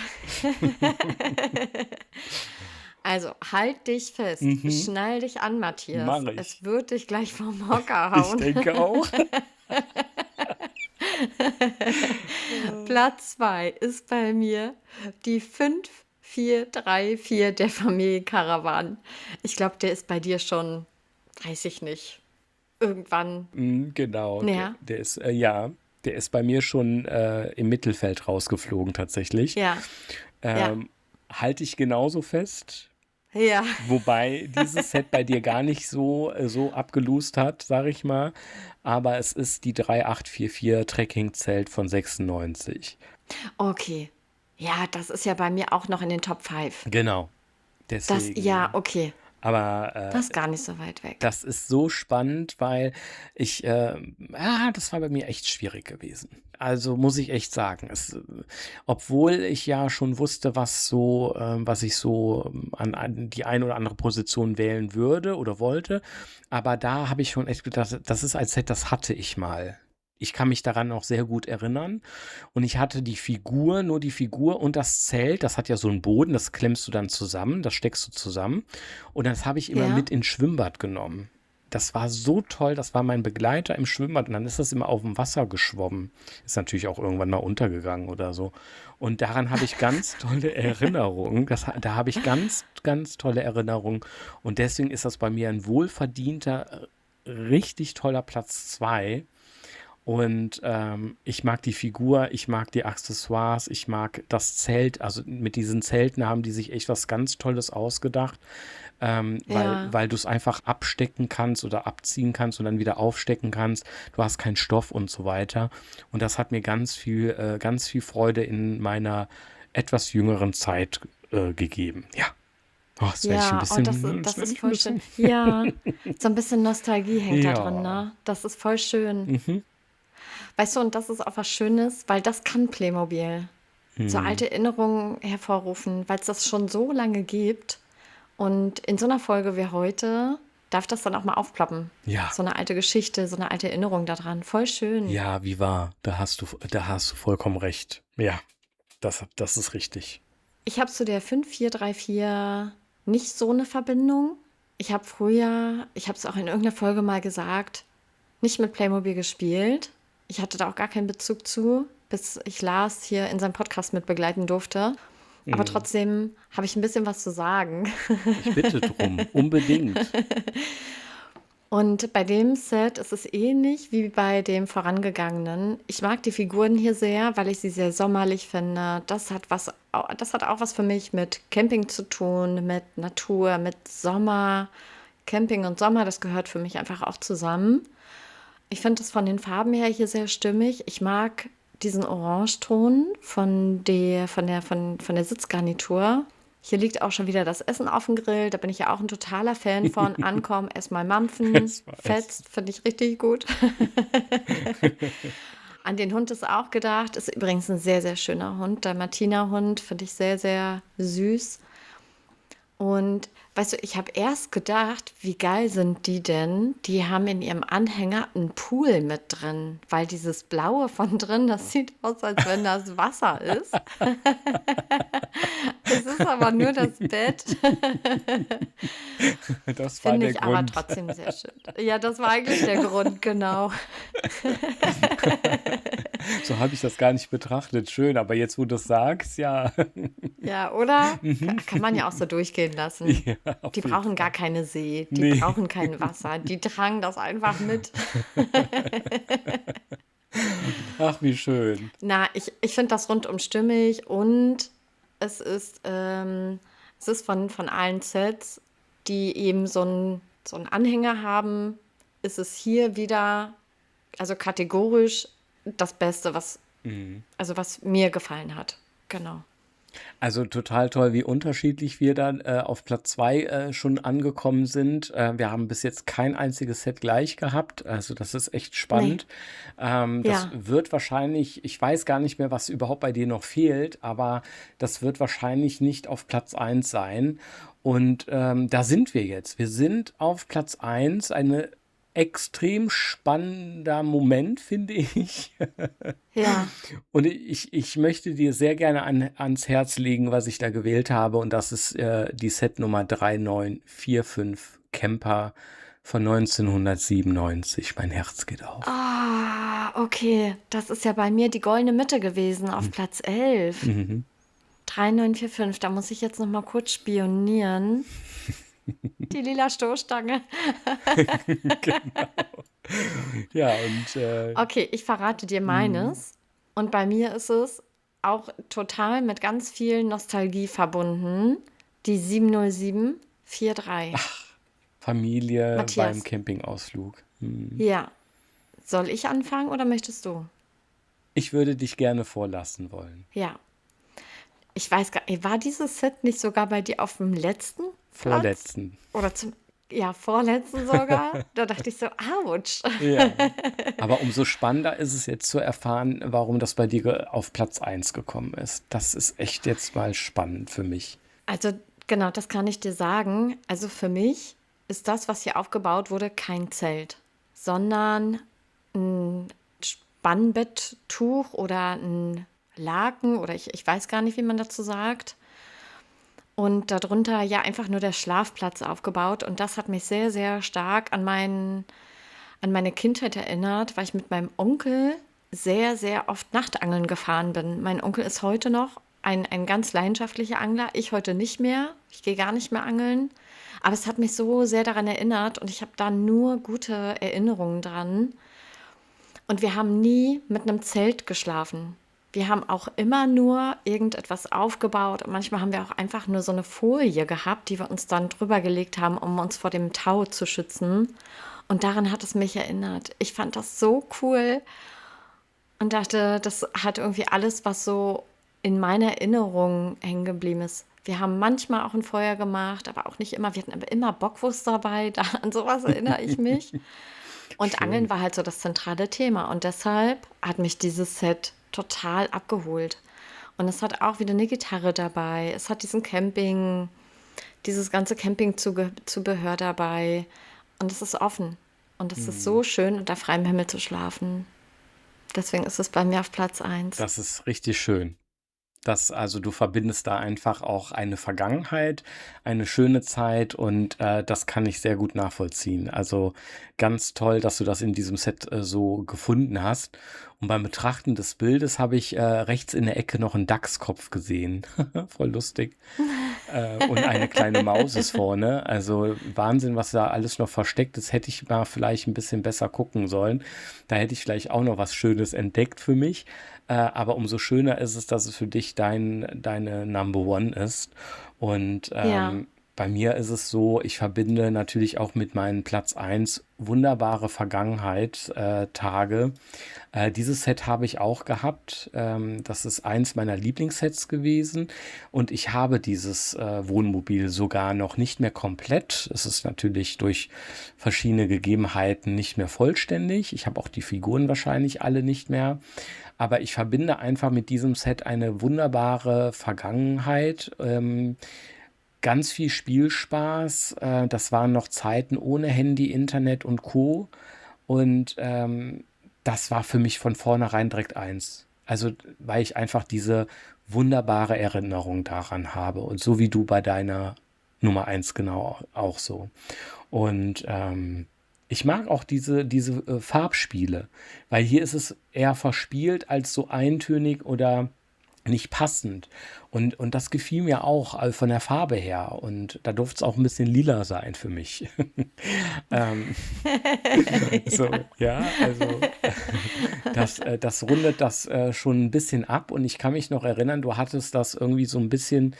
Also halt dich fest, Mhm, schnall dich an, Matthias. mache Es ich. wird dich gleich vom Hocker Ich hauen. denke auch. Platz 2 ist bei mir die 5434 der Familie Caravan. Ich glaube, der ist bei dir schon, weiß ich nicht, irgendwann Genau, näher. der ist, ja, der ist bei mir schon im Mittelfeld rausgeflogen tatsächlich. Ja, ja, Halte ich genauso fest, ja. wobei dieses Set bei dir gar nicht so abgelust hat, sage ich mal. Aber es ist die 3844 Trekking-Zelt von 96. Okay. Ja, das ist ja bei mir auch noch in den Top 5. Genau, Ja, deswegen. okay. Aber Das ist gar nicht so weit weg. das ist so spannend, weil das war bei mir echt schwierig gewesen. Also muss ich echt sagen, obwohl ich ja schon wusste, was ich so an die eine oder andere Position wählen würde oder wollte, aber da habe ich schon echt gedacht, das ist ein Set, das hatte ich mal. Ich kann mich daran auch sehr gut erinnern. Und ich hatte nur die Figur und das Zelt, das hat ja so einen Boden, das klemmst du dann zusammen, das steckst du zusammen. Und das habe ich immer Ja, mit ins Schwimmbad genommen. Das war so toll, das war mein Begleiter im Schwimmbad und dann ist das immer auf dem Wasser geschwommen. Ist natürlich auch irgendwann mal untergegangen oder so. Und daran habe ich ganz tolle Erinnerungen. Da habe ich ganz, ganz tolle Erinnerungen. Und deswegen ist das bei mir ein wohlverdienter richtig toller Platz 2. Und ich mag die Figur, ich mag die Accessoires, ich mag das Zelt. Also mit diesen Zelten haben die sich echt was ganz Tolles ausgedacht, Ja, weil du es einfach abstecken kannst oder abziehen kannst und dann wieder aufstecken kannst. Du hast keinen Stoff und so weiter. Und das hat mir ganz viel Freude in meiner etwas jüngeren Zeit gegeben. Ja, oh, jetzt werde ich ein ja, oh, das, bisschen, jetzt das werde ist ich ein voll schön. bisschen. Ja, so ein bisschen Nostalgie hängt da drin, Ja. ne? Das ist voll schön. Mhm. Weißt du, und das ist auch was Schönes, weil das kann Playmobil. So Hm. alte Erinnerungen hervorrufen, weil es das schon so lange gibt. Und in so einer Folge wie heute darf das dann auch mal aufploppen. Ja. So eine alte Geschichte, so eine alte Erinnerung daran. Voll schön. Ja, wie wahr. Da hast du vollkommen recht. Ja, das ist richtig. Ich habe zu der 5434 nicht so eine Verbindung. Ich habe es auch in irgendeiner Folge mal gesagt, nicht mit Playmobil gespielt. Ich hatte da auch gar keinen Bezug zu, bis ich Lars hier in seinem Podcast mit begleiten durfte. Aber Hm. trotzdem habe ich ein bisschen was zu sagen. Ich bitte drum, unbedingt. Und bei dem Set ist es ähnlich wie bei dem vorangegangenen. Ich mag die Figuren hier sehr, weil ich sie sehr sommerlich finde. Das hat auch was für mich mit Camping zu tun, mit Natur, mit Sommer. Camping und Sommer, das gehört für mich einfach auch zusammen. Ich finde das von den Farben her hier sehr stimmig. Ich mag diesen Orangeton von der Sitzgarnitur. Hier liegt auch schon wieder das Essen auf dem Grill. Da bin ich ja auch ein totaler Fan von. Ankommen, erstmal mampfen. Es weiß. Fetzt, finde ich richtig gut. An den Hund ist auch gedacht. Ist übrigens ein sehr, sehr schöner Hund. Der Martina-Hund finde ich sehr, sehr süß. Und weißt du, ich habe erst gedacht, wie geil sind die denn? Die haben in ihrem Anhänger einen Pool mit drin, weil dieses Blaue von drin, das sieht aus, als wenn das Wasser ist. Es ist aber nur das Bett. Das war Finde der ich aber Grund. trotzdem sehr schön. Ja, das war eigentlich der Grund, genau. So habe ich das gar nicht betrachtet. Schön, aber jetzt, wo du es sagst, ja. Ja, oder? Mhm. Kann man ja auch so durchgehen lassen. Ja, auf Die jeden brauchen gar Fall. keine See, die Nee. brauchen kein Wasser, die tragen das einfach mit. Ach, wie schön. Na, ich finde das rundum stimmig und es ist, es ist von allen Sets, die eben so einen Anhänger haben, ist es hier wieder, also kategorisch das Beste, Mhm. was mir gefallen hat. Genau. Also total toll, wie unterschiedlich wir dann auf Platz 2 schon angekommen sind. Wir haben bis jetzt kein einziges Set gleich gehabt. Also das ist echt Nee, spannend. Das ja. wird wahrscheinlich, ich weiß gar nicht mehr, was überhaupt bei dir noch fehlt, aber das wird wahrscheinlich nicht auf Platz 1 sein. Und da sind wir jetzt. Wir sind auf Platz 1. Eine extrem spannender Moment, finde ich. Ja. Und ich möchte dir sehr gerne ans Herz legen, was ich da gewählt habe. Und das ist die Setnummer 3945 Camper von 1997. Mein Herz geht auf. Ah, okay. Das ist ja bei mir die goldene Mitte gewesen auf Platz 11. Mhm. 3945. Da muss ich jetzt noch mal kurz spionieren. Die lila Stoßstange. Genau. Ja, und Okay, ich verrate dir mm, meines. Und bei mir ist es auch total mit ganz viel Nostalgie verbunden. Die 70743. Familie beim Matthias, Campingausflug. ja. Soll ich anfangen oder möchtest du? Ich würde dich gerne vorlassen wollen. Ja. Ich weiß gar nicht, war dieses Set nicht sogar bei dir auf dem letzten Platz? Vorletzten. Oder ja, vorletzten sogar? Da dachte ich so, ouch. Ja. Aber umso spannender ist es jetzt zu erfahren, warum das bei dir auf Platz 1 gekommen ist. Das ist echt jetzt mal spannend für mich. Also genau, das kann ich dir sagen. Also für mich ist das, was hier aufgebaut wurde, kein Zelt, sondern ein Spannbetttuch oder ein Laken oder ich weiß gar nicht, wie man dazu sagt. Und darunter ja einfach nur der Schlafplatz aufgebaut. Und das hat mich sehr, sehr stark an meine Kindheit erinnert, weil ich mit meinem Onkel sehr, sehr oft Nachtangeln gefahren bin. Mein Onkel ist heute noch ein ganz leidenschaftlicher Angler. Ich heute nicht mehr. Ich gehe gar nicht mehr angeln. Aber es hat mich so sehr daran erinnert und ich habe da nur gute Erinnerungen dran. Und wir haben nie mit einem Zelt geschlafen. Wir haben auch immer nur irgendetwas aufgebaut. Und manchmal haben wir auch einfach nur so eine Folie gehabt, die wir uns dann drüber gelegt haben, um uns vor dem Tau zu schützen. Und daran hat es mich erinnert. Ich fand das so cool und dachte, das hat irgendwie alles, was so in meiner Erinnerung hängen geblieben ist. Wir haben manchmal auch ein Feuer gemacht, aber auch nicht immer. Wir hatten aber immer Bockwurst dabei. An sowas erinnere ich mich. Und Angeln Schön. war halt so das zentrale Thema. Und deshalb hat mich dieses Set total abgeholt. Und es hat auch wieder eine Gitarre dabei. Es hat dieses ganze Campingzubehör dabei. Und es ist offen. Und es ist so Mhm. schön, unter freiem Himmel zu schlafen. Deswegen ist es bei mir auf Platz 1. Das ist richtig schön. Also du verbindest da einfach auch eine Vergangenheit, eine schöne Zeit und das kann ich sehr gut nachvollziehen. Also ganz toll, dass du das in diesem Set so gefunden hast. Und beim Betrachten des Bildes habe ich rechts in der Ecke noch einen Dachskopf gesehen. Voll lustig. Und eine kleine Maus ist vorne. Also Wahnsinn, was da alles noch versteckt ist. Hätte ich mal vielleicht ein bisschen besser gucken sollen. Da hätte ich vielleicht auch noch was Schönes entdeckt für mich. Aber umso schöner ist es, dass es für dich deine Number One ist. Und Ja, bei mir ist es so, ich verbinde natürlich auch mit meinem Platz eins wunderbare Vergangenheit, Tage. Dieses Set habe ich auch gehabt. Das ist eins meiner Lieblingssets gewesen. Und ich habe dieses Wohnmobil sogar noch nicht mehr komplett. Es ist natürlich durch verschiedene Gegebenheiten nicht mehr vollständig. Ich habe auch die Figuren wahrscheinlich alle nicht mehr. Aber ich verbinde einfach mit diesem Set eine wunderbare Vergangenheit. Ganz viel Spielspaß. Das waren noch Zeiten ohne Handy, Internet und Co. Und das war für mich von vornherein direkt eins. Also, weil ich einfach diese wunderbare Erinnerung daran habe. Und so wie du bei deiner Nummer eins genau auch so. Und ich mag auch diese Farbspiele, weil hier ist es eher verspielt als so eintönig oder nicht passend. Und das gefiel mir auch von der Farbe her. Und da durfte es auch ein bisschen lila sein für mich. ähm, so, ja. ja, also das rundet das schon ein bisschen ab. Und ich kann mich noch erinnern, du hattest das irgendwie so ein bisschen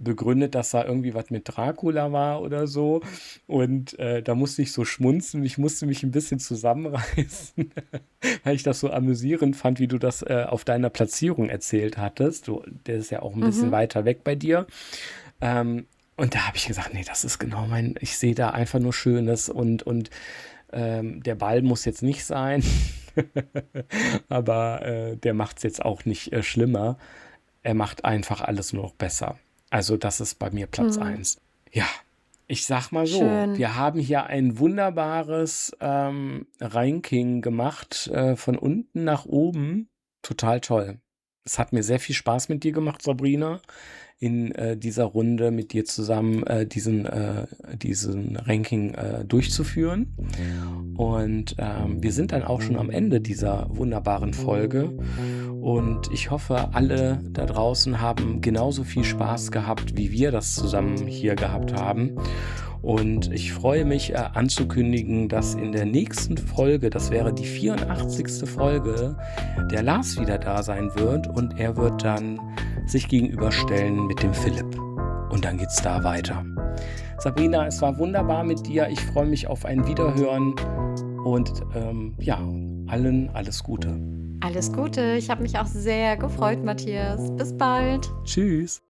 begründet, dass da irgendwie was mit Dracula war oder so. Und da musste ich so schmunzeln. Ich musste mich ein bisschen zusammenreißen, weil ich das so amüsierend fand, wie du das auf deiner Platzierung erzählt hattest. Der ist ja auch ein bisschen Mhm. weiter weg bei dir. Und da habe ich gesagt, nee, das ist genau ich sehe da einfach nur Schönes und der Ball muss jetzt nicht sein, aber der macht es jetzt auch nicht schlimmer. Er macht einfach alles nur noch besser. Also das ist bei mir Platz Mhm. eins. Ja, ich sag mal so, Schön. wir haben hier ein wunderbares Ranking gemacht, von unten nach oben. Total toll. Es hat mir sehr viel Spaß mit dir gemacht, Sabrina, in dieser Runde mit dir zusammen diesen Ranking durchzuführen. Und wir sind dann auch schon am Ende dieser wunderbaren Folge. Und ich hoffe, alle da draußen haben genauso viel Spaß gehabt, wie wir das zusammen hier gehabt haben. Und ich freue mich anzukündigen, dass in der nächsten Folge, das wäre die 84. Folge, der Lars wieder da sein wird und er wird dann sich gegenüberstellen mit dem Philipp. Und dann geht's da weiter. Sabrina, es war wunderbar mit dir. Ich freue mich auf ein Wiederhören und ja, allen alles Gute. Alles Gute. Ich habe mich auch sehr gefreut, Matthias. Bis bald. Tschüss.